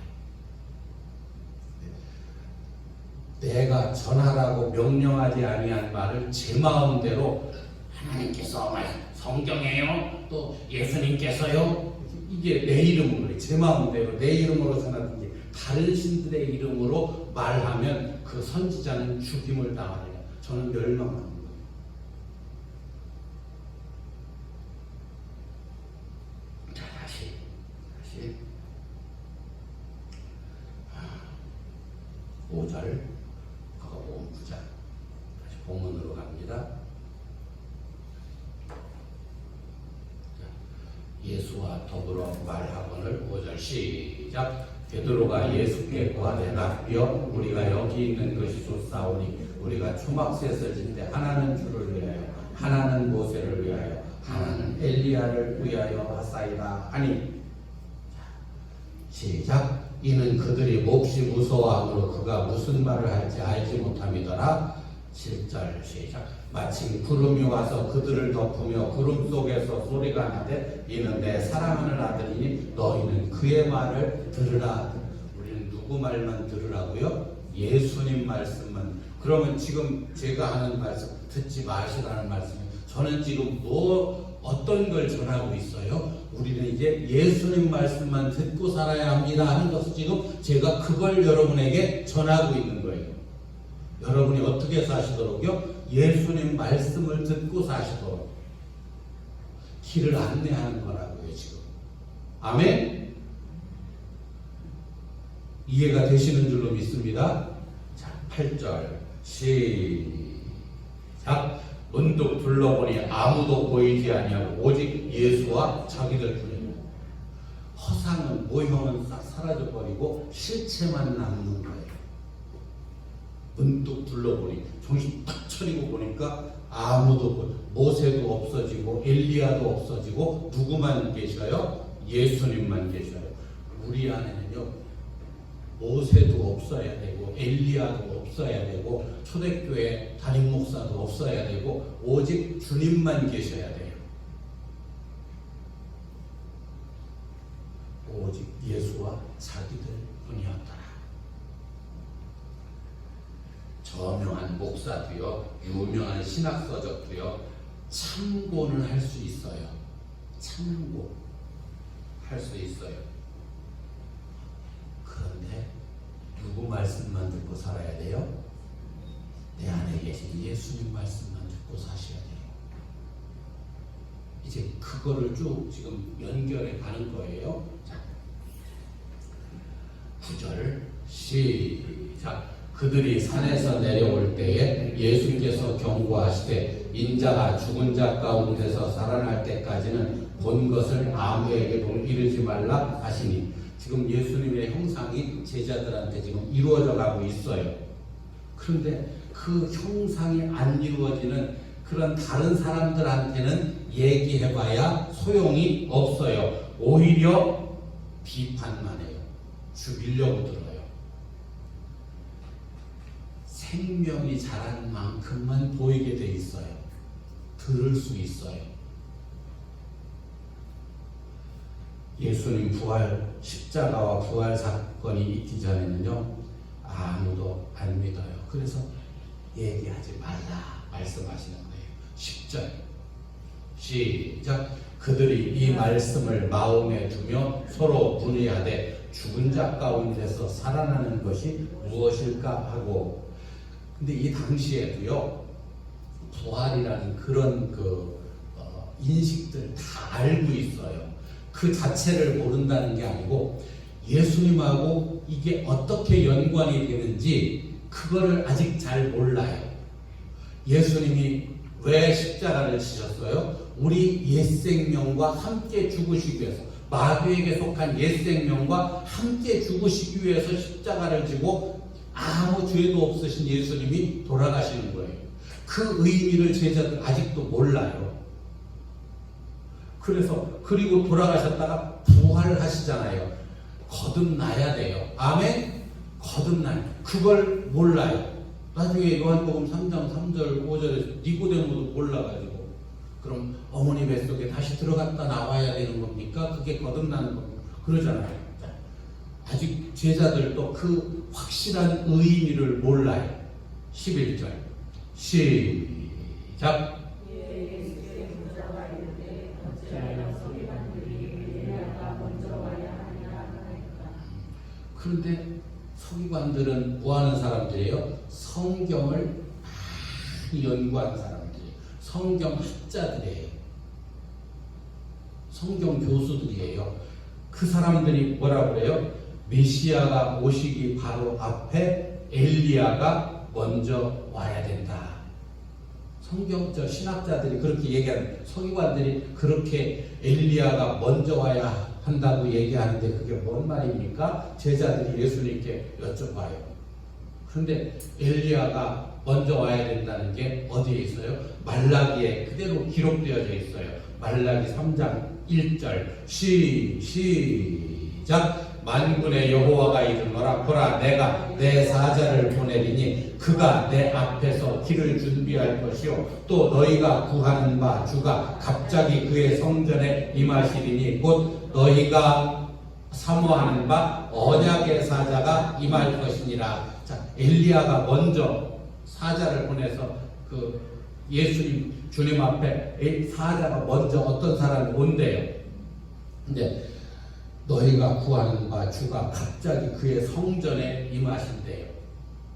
내가 전하라고 명령하지 아니한 말을 제 마음대로 하나님께서 성경에요 또 예수님께서요 이게 내 이름으로 제 마음대로 내 이름으로 전하든지 다른 신들의 이름으로 말하면 그 선지자는 죽임을 당하리라. 저는 멸망하는 거예요. 자 다시 5절 그거 9절 다시 본문으로 갑니다. 예수와 더불어 말하거늘 5절 시작. 베드로가 예수께 고하되 rab비여 우리가 여기 있는 것이 좋사오니 우리가 초막셋을 짓되 하나는 주를 위하여 하나는 모세를 위하여 하나는 엘리야를 위하여 하사이다 하니. 시작. 이는 그들이 몹시 무서워하므로 그가 무슨 말을 할지 알지 못함이더라. 7절 시작. 마침 구름이 와서 그들을 덮으며 구름 속에서 소리가 나되 이는 내 사랑하는 아들이니 너희는 그의 말을 들으라. 우리는 누구 말만 들으라고요? 예수님 말씀만. 그러면 지금 제가 하는 말씀 듣지 마시라는 말씀이에요. 저는 지금 어떤 걸 전하고 있어요? 우리는 이제 예수님 말씀만 듣고 살아야 합니다 하는 것을 지금 제가 그걸 여러분에게 전하고 있는 거예요. 여러분이 어떻게 사시도록요? 예수님 말씀을 듣고 사시도록 길을 안내하는 거라고요 지금. 아멘? 이해가 되시는 줄로 믿습니다. 자 8절 시작. 문득 둘러보니 아무도 보이지 아니하고 오직 예수와 자기들 뿐이라. 허상은 모형은 싹 사라져버리고 실체만 남는 거예요. 문득 둘러보니 정신 딱 차리고 보니까 아무도 모세도 없어지고 엘리야도 없어지고 누구만 계셔요? 예수님만 계셔요. 우리 안에는요 모세도 없어야 되고 엘리야도 없어야 되고 초대교회 담임 목사도 없어야 되고 오직 주님만 계셔야 돼요. 오직 예수와 자기들 뿐이었더라. 저명한 목사도요, 유명한 신학서적도요, 참고는 할 수 있어요. 참고 할 수 있어요. 그런데 누구 말씀만 듣고 살아야 돼요? 내 안에 계신 예수님 말씀만 듣고 사셔야 돼요. 이제 그거를 쭉 지금 연결해 가는 거예요. 자, 9절 시작. 그들이 산에서 내려올 때에 예수께서 경고하시되 인자가 죽은 자 가운데서 살아날 때까지는 본 것을 아무에게도 이르지 말라 하시니. 지금 예수님의 형상이 제자들한테 지금 이루어져 가고 있어요. 그런데 그 형상이 안 이루어지는 그런 다른 사람들한테는 얘기해봐야 소용이 없어요. 오히려 비판만 해요. 죽이려고 들어요. 생명이 자란 만큼만 보이게 돼 있어요. 들을 수 있어요. 예수님 부활, 십자가와 부활 사건이 있기 전에는요, 아무도 안 믿어요. 그래서 얘기하지 말라 말씀하시는 거예요. 10절 시작. 그들이 이 말씀을 마음에 두며 서로 문의하되 죽은 자 가운데서 살아나는 것이 무엇일까 하고. 근데 이 당시에도요, 부활이라는 그런 인식들 다 알고 있어요. 그 자체를 모른다는 게 아니고 예수님하고 이게 어떻게 연관이 되는지 그거를 아직 잘 몰라요. 예수님이 왜 십자가를 지셨어요? 우리 옛 생명과 함께 죽으시기 위해서, 마귀에게 속한 옛 생명과 함께 죽으시기 위해서 십자가를 지고 아무 죄도 없으신 예수님이 돌아가시는 거예요. 그 의미를 제자들 아직도 몰라요. 그리고 돌아가셨다가 부활하시잖아요. 거듭나야 돼요. 아멘? 거듭나요. 그걸 몰라요. 나중에 요한복음 3장 3절 5절에 니고데모도 몰라가지고 그럼 어머니 뱃속에 다시 들어갔다 나와야 되는 겁니까? 그게 거듭나는 겁니까? 그러잖아요. 아직 제자들도 그 확실한 의미를 몰라요. 11절 시작. 그런데 서기관들은 뭐 하는 사람들이에요? 성경을 많이 연구한 사람들이에요. 성경 학자들이에요. 성경 교수들이에요. 그 사람들이 뭐라고 그래요? 메시아가 오시기 바로 앞에 엘리야가 먼저 와야 된다. 성경적 신학자들이 그렇게 얘기하는, 서기관들이 그렇게 엘리야가 먼저 와야 한다고 얘기하는데 그게 뭔 말입니까? 제자들이 예수님께 여쭤봐요. 그런데 엘리야가 먼저 와야 된다는 게 어디에 있어요? 말라기에 그대로 기록되어져 있어요. 말라기 3장 1절 시작. 만군의 여호와가 이르노라 보라 내가 내 사자를 보내리니 그가 내 앞에서 길을 준비할 것이요 또 너희가 구하는 바 주가 갑자기 그의 성전에 임하시리니 곧 너희가 사모하는 바 언약의 사자가 임할 것이니라. 자, 엘리야가 먼저 사자를 보내서 그 예수님 주님 앞에 사자가 먼저 어떤 사람이 온대요. 근데 너희가 구하는 바 주가 갑자기 그의 성전에 임하신대요.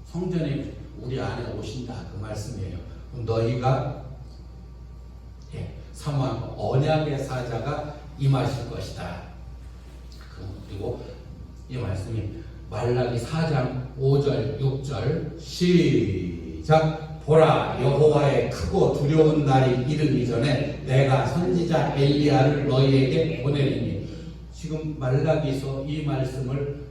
성전에 우리 안에 오신다 그 말씀이에요. 그럼 너희가 사모한 언약의 사자가 임하실 것이다. 그리고 이 말씀이 말라기 4장 5절 6절 시작. 보라 여호와의 크고 두려운 날이 이르기 전에 내가 선지자 엘리야를 너희에게 보내리니. 지금 말라기서 이 말씀을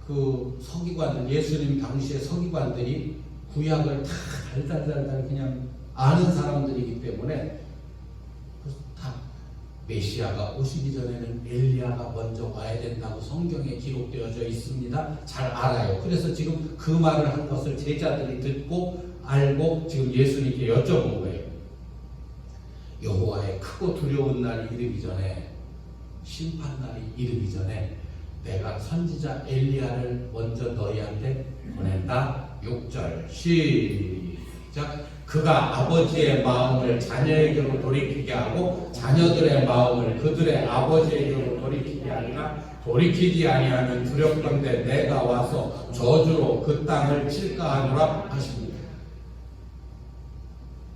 그 서기관들, 예수님 당시의 서기관들이 구약을 다 달달달달 그냥 아는 사람들이기 때문에 다 메시아가 오시기 전에는 엘리야가 먼저 와야 된다고 성경에 기록되어져 있습니다. 잘 알아요. 그래서 지금 그 말을 한 것을 제자들이 듣고 알고 지금 예수님께 여쭤본 거예요. 여호와의 크고 두려운 날이 이르기 전에, 심판날이 이르기 전에 내가 선지자 엘리야를 먼저 너희한테 보낸다. 6절 시작. 그가 아버지의 마음을 자녀에게로 돌이키게 하고 자녀들의 마음을 그들의 아버지에게로 돌이키게 하리라. 돌이키지 아니하면 두렵건대 내가 와서 저주로 그 땅을 칠까 하노라 하십니다.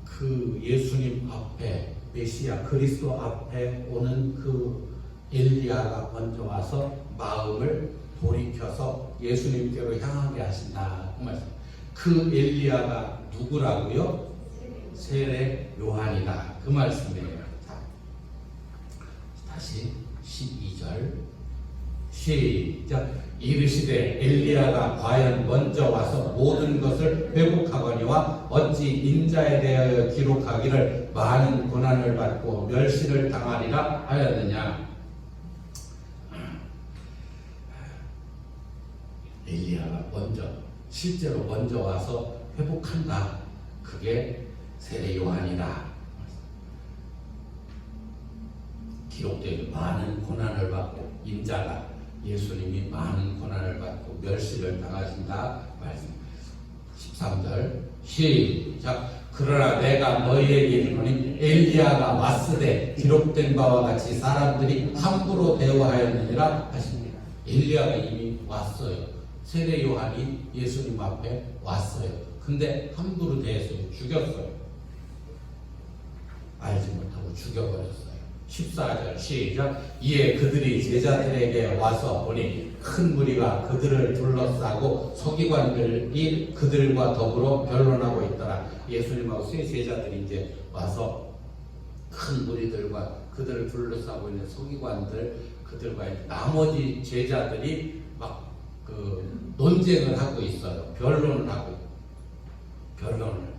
그 예수님 앞에 메시아 그리스도 앞에 오는 그 엘리야가 먼저 와서 마음을 돌이켜서 예수님께로 향하게 하신다. 그 말씀. 그 엘리야가 누구라고요? 세례 요한이다. 그 말씀이에요. 자, 다시 12절 시작. 이르시되 엘리야가 과연 먼저 와서 모든 것을 회복하거니와 어찌 인자에 대하여 기록하기를 많은 고난을 받고 멸시를 당하리라 하였느냐. 엘리야가 실제로 먼저 와서 회복한다. 그게 세례 요한이다. 기록되기 많은 고난을 받고 인자가 예수님이 많은 고난을 받고 멸시를 당하신다. 말씀 13절 시작. 그러나 내가 너희에게 이르노니 엘리야가 왔으되 기록된 바와 같이 사람들이 함부로 대우하였느니라 하십니다. 엘리야가 이미 왔어요. 세례 요한이 예수님 앞에 왔어요. 근데 함부로 대해서 죽였어요. 알지 못하고 죽여버렸어요. 14절 시작. 이에 그들이 제자들에게 와서 보니 큰 무리가 그들을 둘러싸고 서기관들이 그들과 더불어 변론하고 있더라. 예수님하고 세 제자들이 이제 와서 큰 무리들과 그들을 둘러싸고 있는 서기관들, 그들과 나머지 제자들이 막 논쟁을 하고 있어요.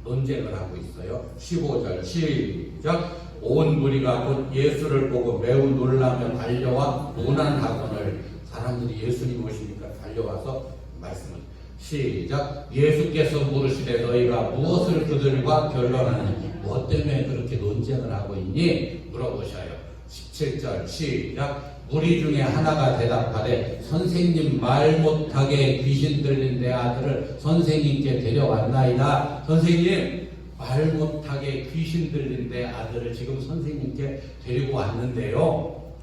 논쟁을 하고 있어요. 15절 시작. 온 무리가 곧 예수를 보고 매우 놀라며 달려와 문안하거늘. 사람들이 예수님 오시니까 달려와서 말씀을 시작. 예수께서 물으시되 너희가 무엇을 그들과 변론하느냐, 무엇 때문에 그렇게 논쟁을 하고 있니? 물어보셔요. 17절 시작. 무리 중에 하나가 대답하되 선생님, 말 못하게 귀신 들린 내 아들을 선생님께 데려왔나이다. 선생님, 말 못하게 귀신 들린 내 아들을 지금 선생님께 데리고 왔는데요.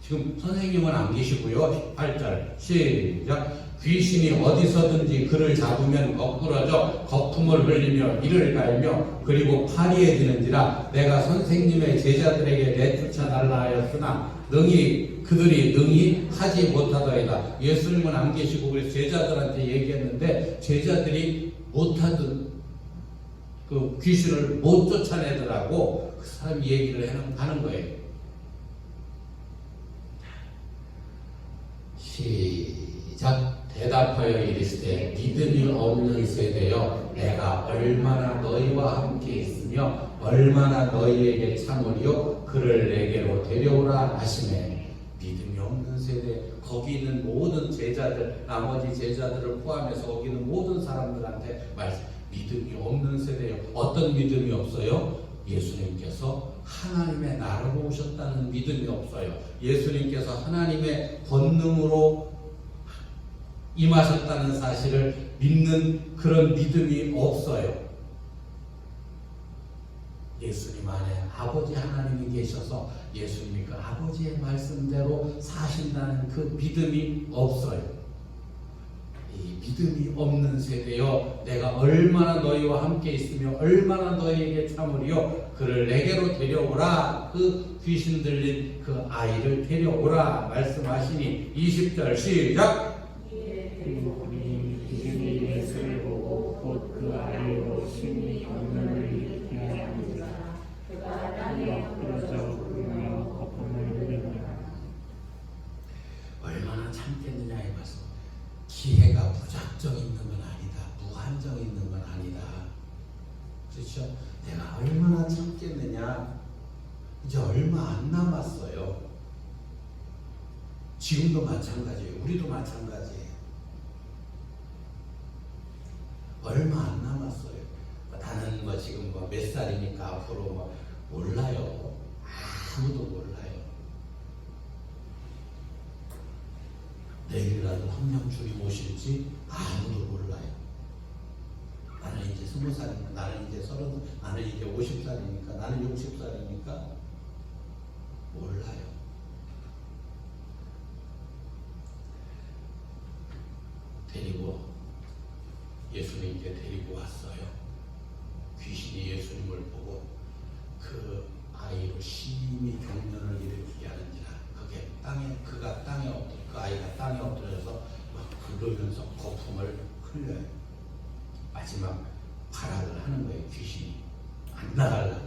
지금 선생님은 안 계시고요. 18절 시작. 귀신이 어디서든지 그를 잡으면 거꾸러져 거품을 흘리며 이를 갈며 그리고 파리해지는지라 내가 선생님의 제자들에게 내쫓아달라 하였으나 그들이 능히 하지 못하더이다. 예수님은 안 계시고 그래서 제자들한테 얘기했는데 제자들이 못하던 그 귀신을 못 쫓아내더라고. 그 사람이 얘기를 하는 거예요. 시작. 대답하여 이르시되 믿음이 없는 세대여, 내가 얼마나 너희와 함께 있으며 얼마나 너희에게 참으리요 그를 내게로 데려오라 하시매. 믿음이 없는 세대, 거기 있는 모든 제자들, 나머지 제자들을 포함해서 거기 있는 모든 사람들한테 말씀. 믿음이 없는 세대요. 어떤 믿음이 없어요? 예수님께서 하나님의 나라로 오셨다는 믿음이 없어요. 예수님께서 하나님의 권능으로 임하셨다는 사실을 믿는 그런 믿음이 없어요. 예수님 안에 아버지 하나님이 계셔서 예수님이 그 아버지의 말씀대로 사신다는 그 믿음이 없어요. 이 믿음이 없는 세대여, 내가 얼마나 너희와 함께 있으며 얼마나 너희에게 참으리요 그를 내게로 데려오라. 그 귀신 들린 그 아이를 데려오라 말씀하시니. 20절 시작. 귀신이 예수를 보고 곧 그 아이로 심히 경련을 일으키게 하였느니라. 그가 땅에 엎드러져 울며 거품을 흘리니라. 얼마나 참겠느냐에 봐서 기회가 무작정 있는 건 아니다. 무한정 있는 건 아니다. 그렇죠? 내가 얼마나 참겠느냐. 이제 얼마 안 남았어요. 지금도 마찬가지예요. 우리도 마찬가지예요. 얼마 안 남았어요. 나는 지금 몇 살이니까 앞으로 몰라요. 아무도 몰라요. 내일이라도 한명 주님 오실지 아무도 몰라요. 나는 이제 20살이니까, 나는 이제 30, 나는 이제 50살이니까, 나는 60살이니까 몰라요. 예수님께 데리고 왔어요. 귀신이 예수님을 보고 그 아이로 심히 경련을 일으키게 하는지라. 그 아이가 땅에 엎드려서 막 굴르면서 거품을 흘려요. 마지막 발악을 하는 거예요. 귀신이 안 나가려고.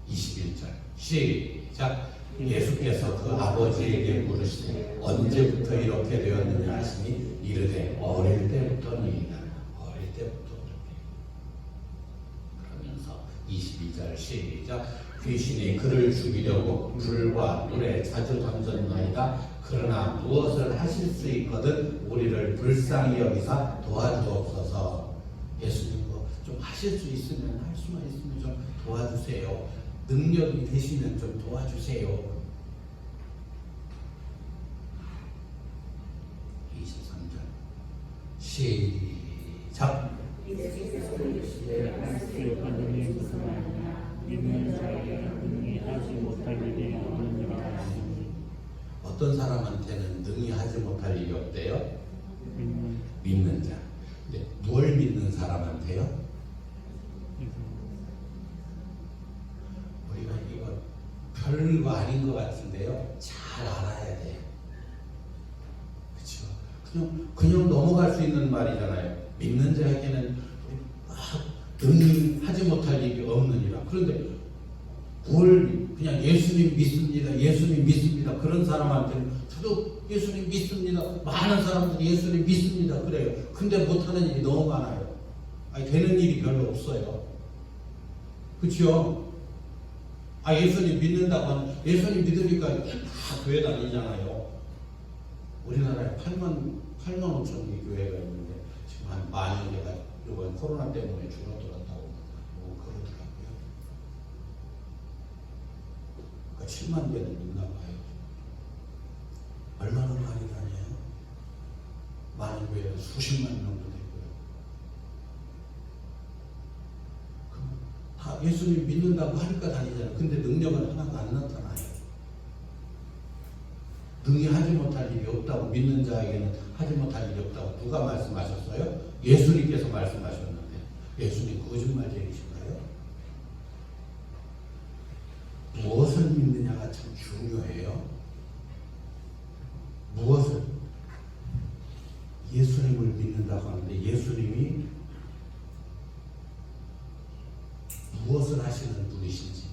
21절 시작. 예수께서 그 아버지에게 물으시되 언제부터 이렇게 되었느냐 하시니 이르되 어릴 때부터니이다. 어릴 때부터 그렇게. 그러면서 22절 시작. 귀신이 그를 죽이려고 불과 뿔에 자주 던졌나이다. 그러나 무엇을 하실 수 있거든 우리를 불쌍히 여기사 도와주옵소서. 예수님 좀 하실 수 있으면, 할 수만 있으면 좀 도와주세요. 능력이 되시면 좀 도와주세요. 23절 시작. 할수 있는 일이 무슨 말이냐. 믿는 자에게 능히 하지 못할 일이 없느니라 하시니. 어떤 사람한테는 능히 하지 못할 일이 없대요? 믿는 자. 근데 뭘 믿는 사람한테요? 우리가 이거 별거 아닌 것 같은데요. 잘 알아야 돼요. 그렇죠? 그냥 넘어갈 수 있는 말이잖아요. 믿는 자에게는 능히 하지 못할 일이 없느니라. 그런데 뭘 그냥 예수님 믿습니다. 예수님 믿습니다. 그런 사람한테는 저도 예수님 믿습니다. 많은 사람들이 예수님 믿습니다. 그래요. 근데 못하는 일이 너무 많아요. 아니, 되는 일이 별로 없어요. 그렇죠? 예수님 믿는다고 하면 예수님 믿으니까 다 교회 다니잖아요. 우리나라에 8만 5천 개 교회가 있는데 지금 한 10,000 개가 이번 코로나 때문에 줄어들었다고 그러더라고요. 그러니까 7만 개는 있나 봐요. 얼마나 많이 다녀요? 많은 교회는 수십만 명도 되고요. 그럼 다 예수님 믿는다고 하니까 다니잖아요. 근데 능력은 하나가 안 나타나요. 능히 하지 못할 일이 없다고, 믿는 자에게는 하지 못할 일이 없다고 누가 말씀하셨어요? 예수님께서 말씀하셨는데 예수님 거짓말쟁이신가요? 무엇을 믿느냐가 참 중요해요. 무엇을? 예수님을 믿는다고 하는데 예수님이 무엇을 하시는 분이신지,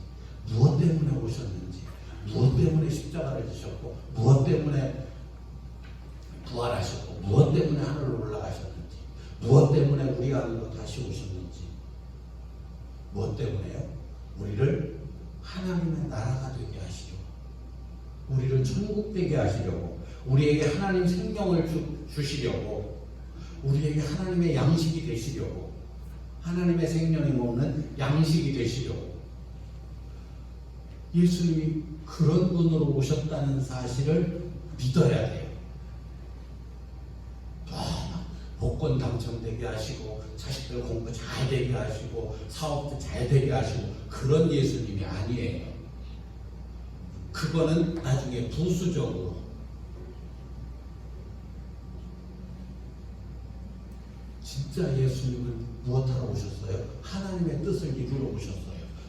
무엇 때문에 오셨는지, 무엇 때문에 십자가를 지셨고, 무엇 때문에 부활하셨고, 무엇 때문에 하늘로 올라가셨는지, 무엇 때문에 우리 안으로 다시 오셨는지, 무엇 때문에요? 우리를 하나님의 나라가 되게 하시려고, 우리를 천국 되게 하시려고, 우리에게 하나님 생명을 주시려고, 우리에게 하나님의 양식이 되시려고, 하나님의 생명이 먹는 양식이 되시려고, 예수님이 그런 분으로 오셨다는 사실을 믿어야 돼요. 복권 당첨되게 하시고, 자식들 공부 잘 되게 하시고, 사업도 잘 되게 하시고, 그런 예수님이 아니에요. 그거는 나중에 부수적으로. 진짜 예수님은 무엇하러 오셨어요? 하나님의 뜻을 이루러 오셨어요.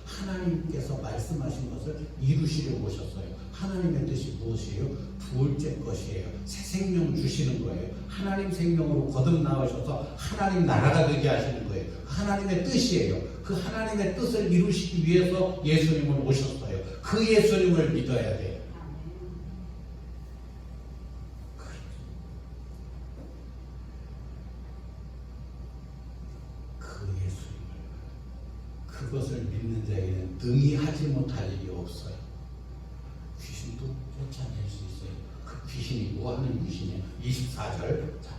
하나님께서 말씀하신 것을 이루시려고 오셨어요. 하나님의 뜻이 무엇이에요? 둘째 것이에요. 새 생명 주시는 거예요. 하나님 생명으로 거듭나오셔서 하나님 나라가 되게 하시는 거예요. 하나님의 뜻이에요. 그 하나님의 뜻을 이루시기 위해서 예수님은 오셨어요. 그 예수님을 믿어야 돼요. 그 예수님을, 그것을 믿는 자에게는 능히 하지 못할 일이 없어요. 귀신도 쫓아낼 수 있어요. 그 귀신이 뭐 하는 귀신이에요? 24절. 자,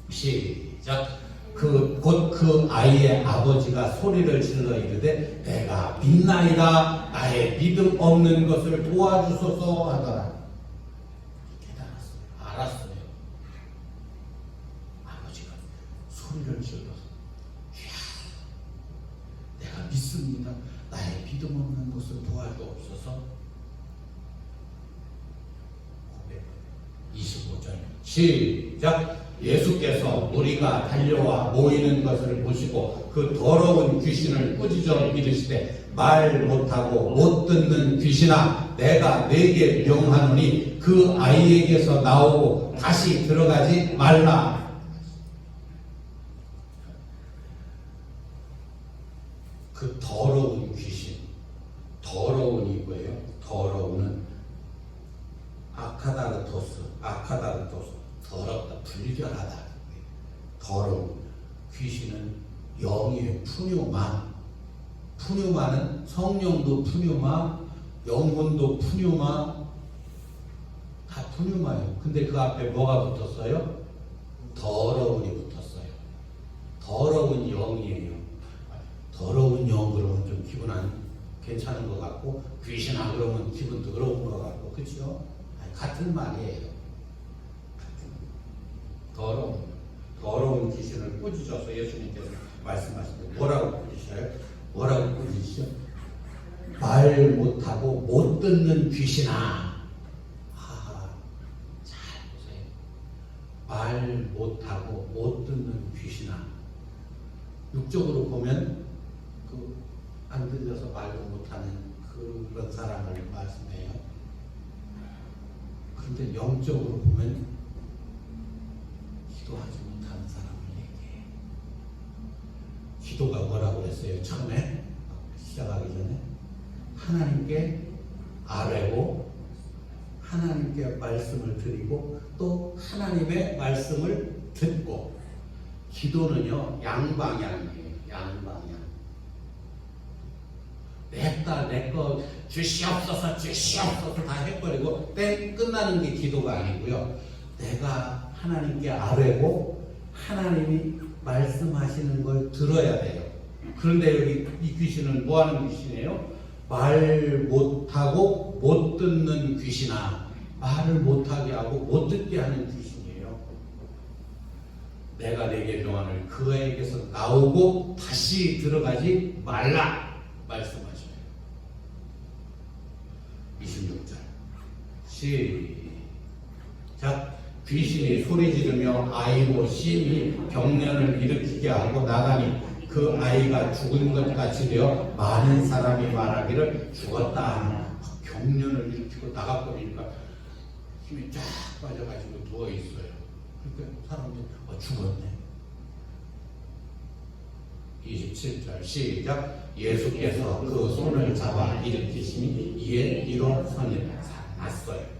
시작. 곧 그 아이의 아버지가 소리를 질러 이르되 내가 믿나이다. 나의 믿음 없는 것을 도와주소서 하더라. 깨달았어요. 알았어요. 아버지가 소리를 질러서 내가 믿습니다. 나의 믿음 없는 것을 도와주옵소서. 25절 시작. 예수께서 무리가 달려와 모이는 것을 보시고 그 더러운 귀신을 꾸짖어 이르시되 말 못하고 못 듣는 귀신아 내가 네게 명하노니 그 아이에게서 나오고 다시 들어가지 말라. 그 더러운 귀신, 더러운이 뭐예요? 더러운은 아카다르토스, 더럽다, 불결하다. 더러운 귀신은 영이에요. 푸뉴마는 성령도 푸뉴마, 영혼도 푸뉴마, 다 푸뉴마예요. 근데 그 앞에 뭐가 붙었어요? 더러운이 붙었어요. 더러운 영이에요. 더러운 영 그러면 좀 기분 안 괜찮은 것 같고, 귀신아 그러면 기분 더러운 것 같고, 그렇죠? 같은 말이에요. 더러운 귀신을 꾸짖어서 예수님께서 말씀하시는데 뭐라고 꾸짖어요? 뭐라고 꾸짖으시죠? 말 못하고 못 듣는 귀신아. 잘 보세요. 말 못하고 못 듣는 귀신아. 육적으로 보면 안 들려서 말도 못하는 그런 사람을 말씀해요. 그런데 영적으로 보면 기도하지 못하는 사람을 얘기해요. 기도가 뭐라고 그랬어요? 처음에 시작하기 전에 하나님께 아뢰고 하나님께 말씀을 드리고 또 하나님의 말씀을 듣고 기도는요 양방향이에요. 양방향. 냈다 내거 주시옵소서 주시옵소서 다 해버리고 땡 끝나는 게 기도가 아니고요. 내가 하나님께 아뢰고 하나님이 말씀하시는 걸 들어야 돼요. 그런데 여기 이 귀신은 뭐 하는 귀신이에요? 말 못하고 못 듣는 귀신아, 말을 못하게 하고 못 듣게 하는 귀신이에요. 내가 내게 명하는 그에게서 나오고 다시 들어가지 말라 말씀하셔요. 26절 시작. 귀신이 소리 지르며 아이로 심히 경련을 일으키게 하고 나가니 그 아이가 죽은 것 같이 되어 많은 사람이 말하기를 죽었다. 경련을 일으키고 나가버리니까 힘이 쫙 빠져가지고 누워있어요. 그러니까 사람들이 죽었네. 27절 시작. 예수께서 그 손을 잡아 일으키시니 이에 일어서니라. 났어요.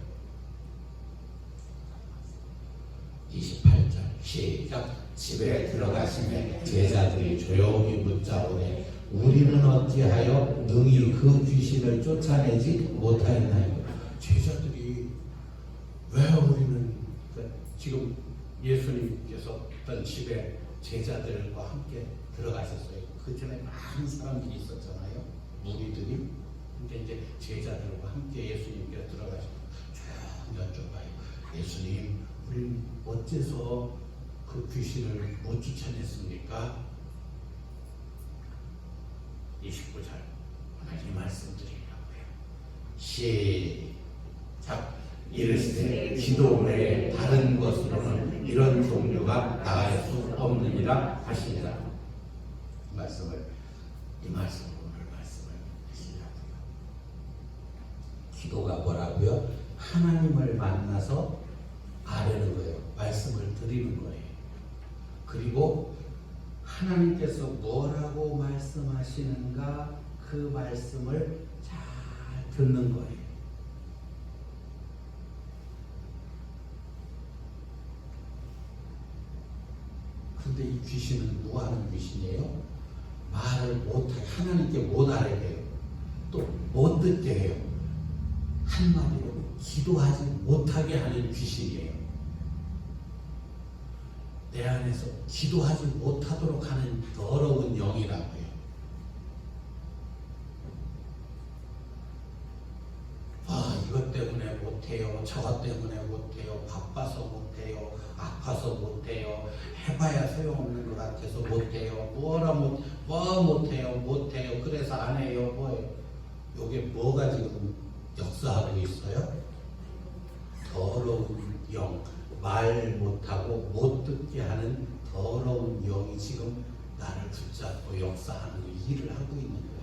28절 시작. 집에 들어가시매 제자들이 조용히 묻자오되 우리는 어찌하여 능히 그 귀신을 쫓아내지 못하였나요? 제자들이 왜 우리는 지금 예수님께서 어떤 집에 제자들과 함께 들어가셨어요. 그 전에 많은 사람들이 있었잖아요. 무리들이. 근데 이제 제자들과 함께 예수님께 들어가시고 쭉 여쭤봐요. 예수님, 우리는 어째서 그 귀신을 못 쫓아냈습니까? 29절 오늘 이 말씀드리려고 해요. 시작. 이르시되 기도 외에 다른 것으로는 이런 종류가 나갈 수 없느니라 하시니라. 이 말씀으로 오늘 말씀을 하시려고요. 기도가 뭐라고요? 하나님을 만나서 아뢰는 거예요. 말씀을 드리는 거예요. 그리고 하나님께서 뭐라고 말씀하시는가 그 말씀을 잘 듣는 거예요. 근데 이 귀신은 뭐 하는 귀신이에요? 말을 못해, 하나님께 못 알게 해요. 또 못 듣게 해요. 한마디로 기도하지 못하게 하는 귀신이에요. 내 안에서 기도하지 못하도록 하는 더러운 영이라고 해요. 이것 때문에 못해요. 저것 때문에 못해요. 바빠서 못해요. 아파서 못해요. 해봐야 소용없는 것 같아서 못해요. 못해요. 그래서 안 해요. 뭐예요? 요게 뭐가 지금 역사하고 있어요? 더러운 영, 말 못하고 못 듣게 하는 더러운 영이 지금 나를 붙잡고 역사하는 일을 하고 있는 거예요.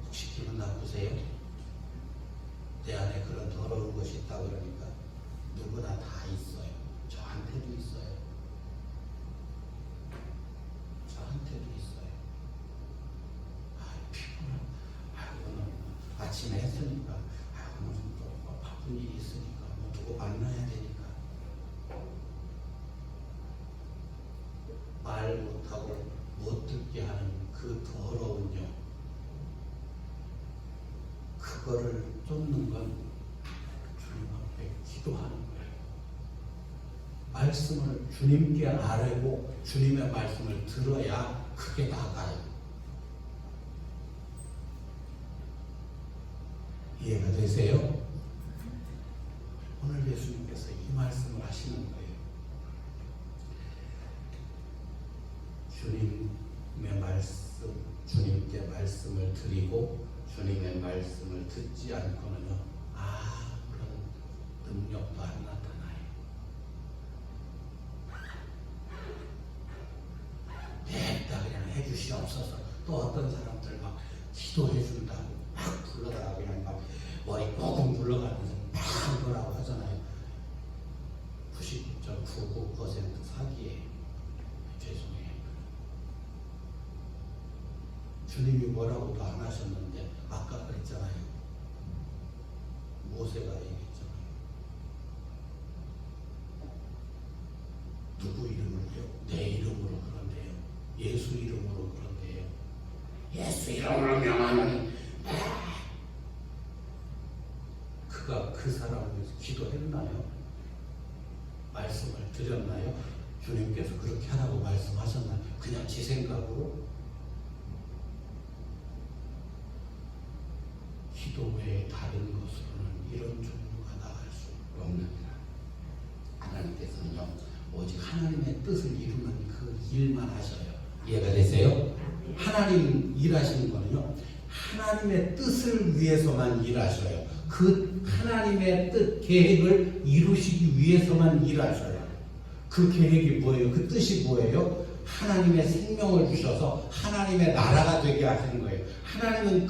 혹시 기분 나쁘세요? 내 안에 그런 더러운 것이 있다고 그러니까 누구나 다 있어요. 저한테도 있어요. 저한테도 있어요. 피곤하고 오늘 아침에 했으니까 오늘 또 바쁜 일이 있으니까 누구 만나야 되니까 말 못하고 못 듣게 하는 그 더러운 영, 그거를 쫓는 건 주님 앞에 기도하는 거예요. 말씀을 주님께 아뢰고 주님의 말씀을 들어야 그게 나가요. 이해가 되세요? 오늘 예수님께서 이 말씀을 하시는 거예요. 주님의 말씀, 주님께 말씀을 드리고 주님의 말씀을 듣지 않고는요, 아무런 능력도 안 나타나요. 됐다 그냥 해주시옵소서. 또 어떤 사람들 막 기도해 준다고 막 불러다가 그냥 막 머리 꽁꽁 불러가면서 막 뭐라고 하잖아요. 99.99% 사기예요. 죄송해요. 주님이 뭐라고도 안 하셨는데 아까 그랬잖아요. 모세가 얘기했잖아요. 누구 이름을요? 내 이름으로 그런데요. 예수 이름으로 그런데요. 예수 이름으로 명하노니 그가 그 사람을 위해서 기도했나요? 말씀을 드렸나요? 주님께서 그렇게 하라고 말씀하셨나요? 그냥 지 생각으로? 기도 외에 다른 것으로는 이런 종류가 나갈 수 없느니라. 하나님께서는요, 오직 하나님의 뜻을 이루는 그 일만 하셔요. 이해가 되세요? 하나님 일하시는 거는요, 하나님의 뜻을 위해서만 일하셔요. 그 하나님의 뜻, 계획을 이루시기 위해서만 일하셔요. 그 계획이 뭐예요? 그 뜻이 뭐예요? 하나님의 생명을 주셔서 하나님의 나라가 되게 하시는 거예요. 하나님은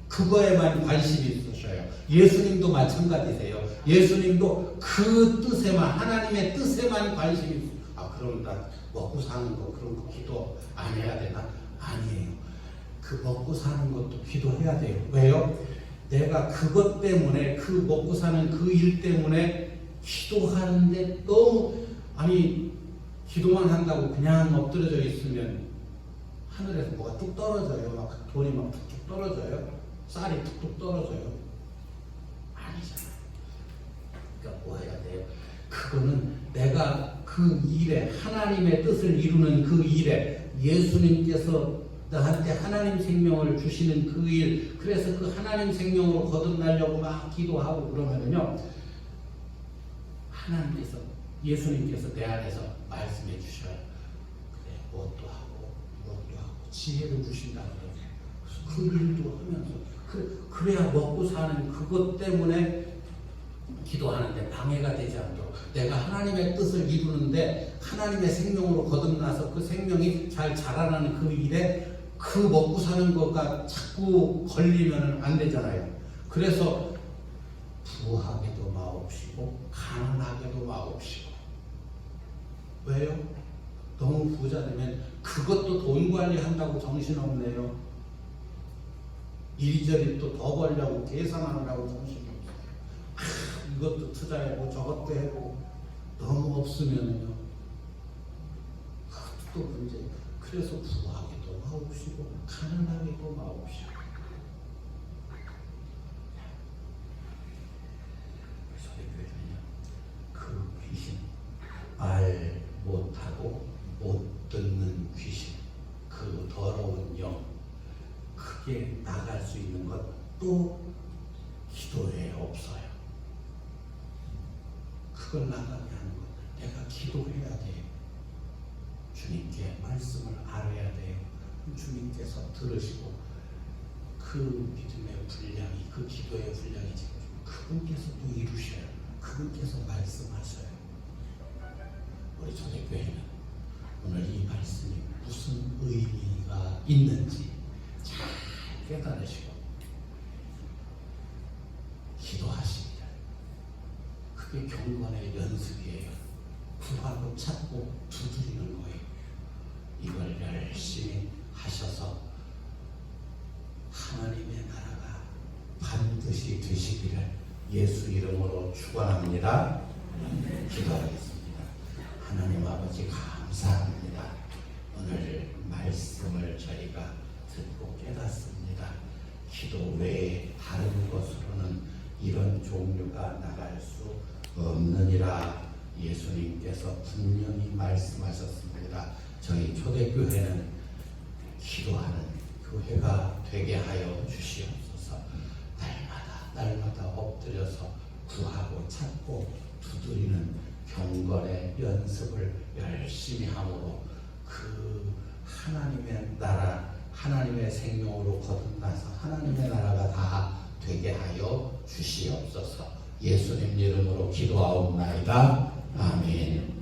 그거에만 관심이 있으셔요. 예수님도 마찬가지세요. 예수님도 그 뜻에만, 하나님의 뜻에만 관심이 있어요. 그럼 나 먹고 사는 거 그런 거 기도 안 해야 되나? 아니에요. 그 먹고 사는 것도 기도해야 돼요. 왜요? 내가 그것 때문에, 그 먹고 사는 그 일 때문에 기도하는데 너무, 기도만 한다고 그냥 엎드려져 있으면 하늘에서 뭐가 뚝 떨어져요. 막 돈이 막 툭툭 떨어져요. 쌀이 툭툭 떨어져요. 아니잖아요. 그러니까 뭐 해야 돼요? 그거는 내가 그 일에, 하나님의 뜻을 이루는 그 일에, 예수님께서 나한테 하나님 생명을 주시는 그 일, 그래서 그 하나님 생명으로 거듭나려고 막 기도하고 그러면은요, 하나님께서, 예수님께서 내 안에서 말씀해 주셔요. 그래, 무엇도 하고 지혜를 주신다 그러죠. 그 일도 하면서 그래야 먹고 사는 그것 때문에 기도하는데 방해가 되지 않도록, 내가 하나님의 뜻을 이루는데 하나님의 생명으로 거듭나서 그 생명이 잘 자라나는 그 일에 그 먹고 사는 거가 자꾸 걸리면 안 되잖아요. 그래서 부하게도 마옵시고 가난하게도 마옵시고. 왜요? 너무 부자 되면 그것도 돈 관리한다고 정신없네요. 이리저리 또 더 벌려고 계산하느라고 정신이 없어요. 이것도 투자하고 저것도 하고 너무 없으면요, 그것도 또 문제. 그래서 부하게도 마옵시고 가난하게도 마옵시고. 그 귀신, 말 못하고 못 듣는 귀신, 그 더러운 영, 크게 나갈 수 있는 것 또 기도에 없어요. 그걸 나가게 하는 것, 내가 기도해야 돼요. 주님께 말씀을 알아야 돼요. 주님께서 들으시고 그 믿음의 분량이, 그 기도의 분량이 지금 그분께서 또 이루셔요. 그분께서 말씀하셔요. 우리 초대교회는 오늘 이 말씀이 무슨 의미가 있는지 잘 깨달으시고 기도하십니다. 그게 경건의 연습이에요. 구하고 찾고 두드리는 거예요. 이걸 열심히 하셔서 하나님의 나라가 반드시 되시기를 예수 이름으로 축원합니다. 기도하겠습니다. 하나님 아버지 감사합니다. 오늘 말씀을 저희가 듣고 깨닫습니다. 기도 외에 다른 것으로는 이런 종류가 나갈 수 없느니라 예수님께서 분명히 말씀하셨습니다. 저희 초대교회는 기도하는 교회가 되게 하여 주시옵소서. 날마다 엎드려서 구하고 찾고 두드리는 경건의 연습을 열심히 함으로 그 하나님의 나라, 하나님의 생명으로 거듭나서 하나님의 나라가 다 되게 하여 주시옵소서. 예수님 이름으로 기도하옵나이다. 아멘.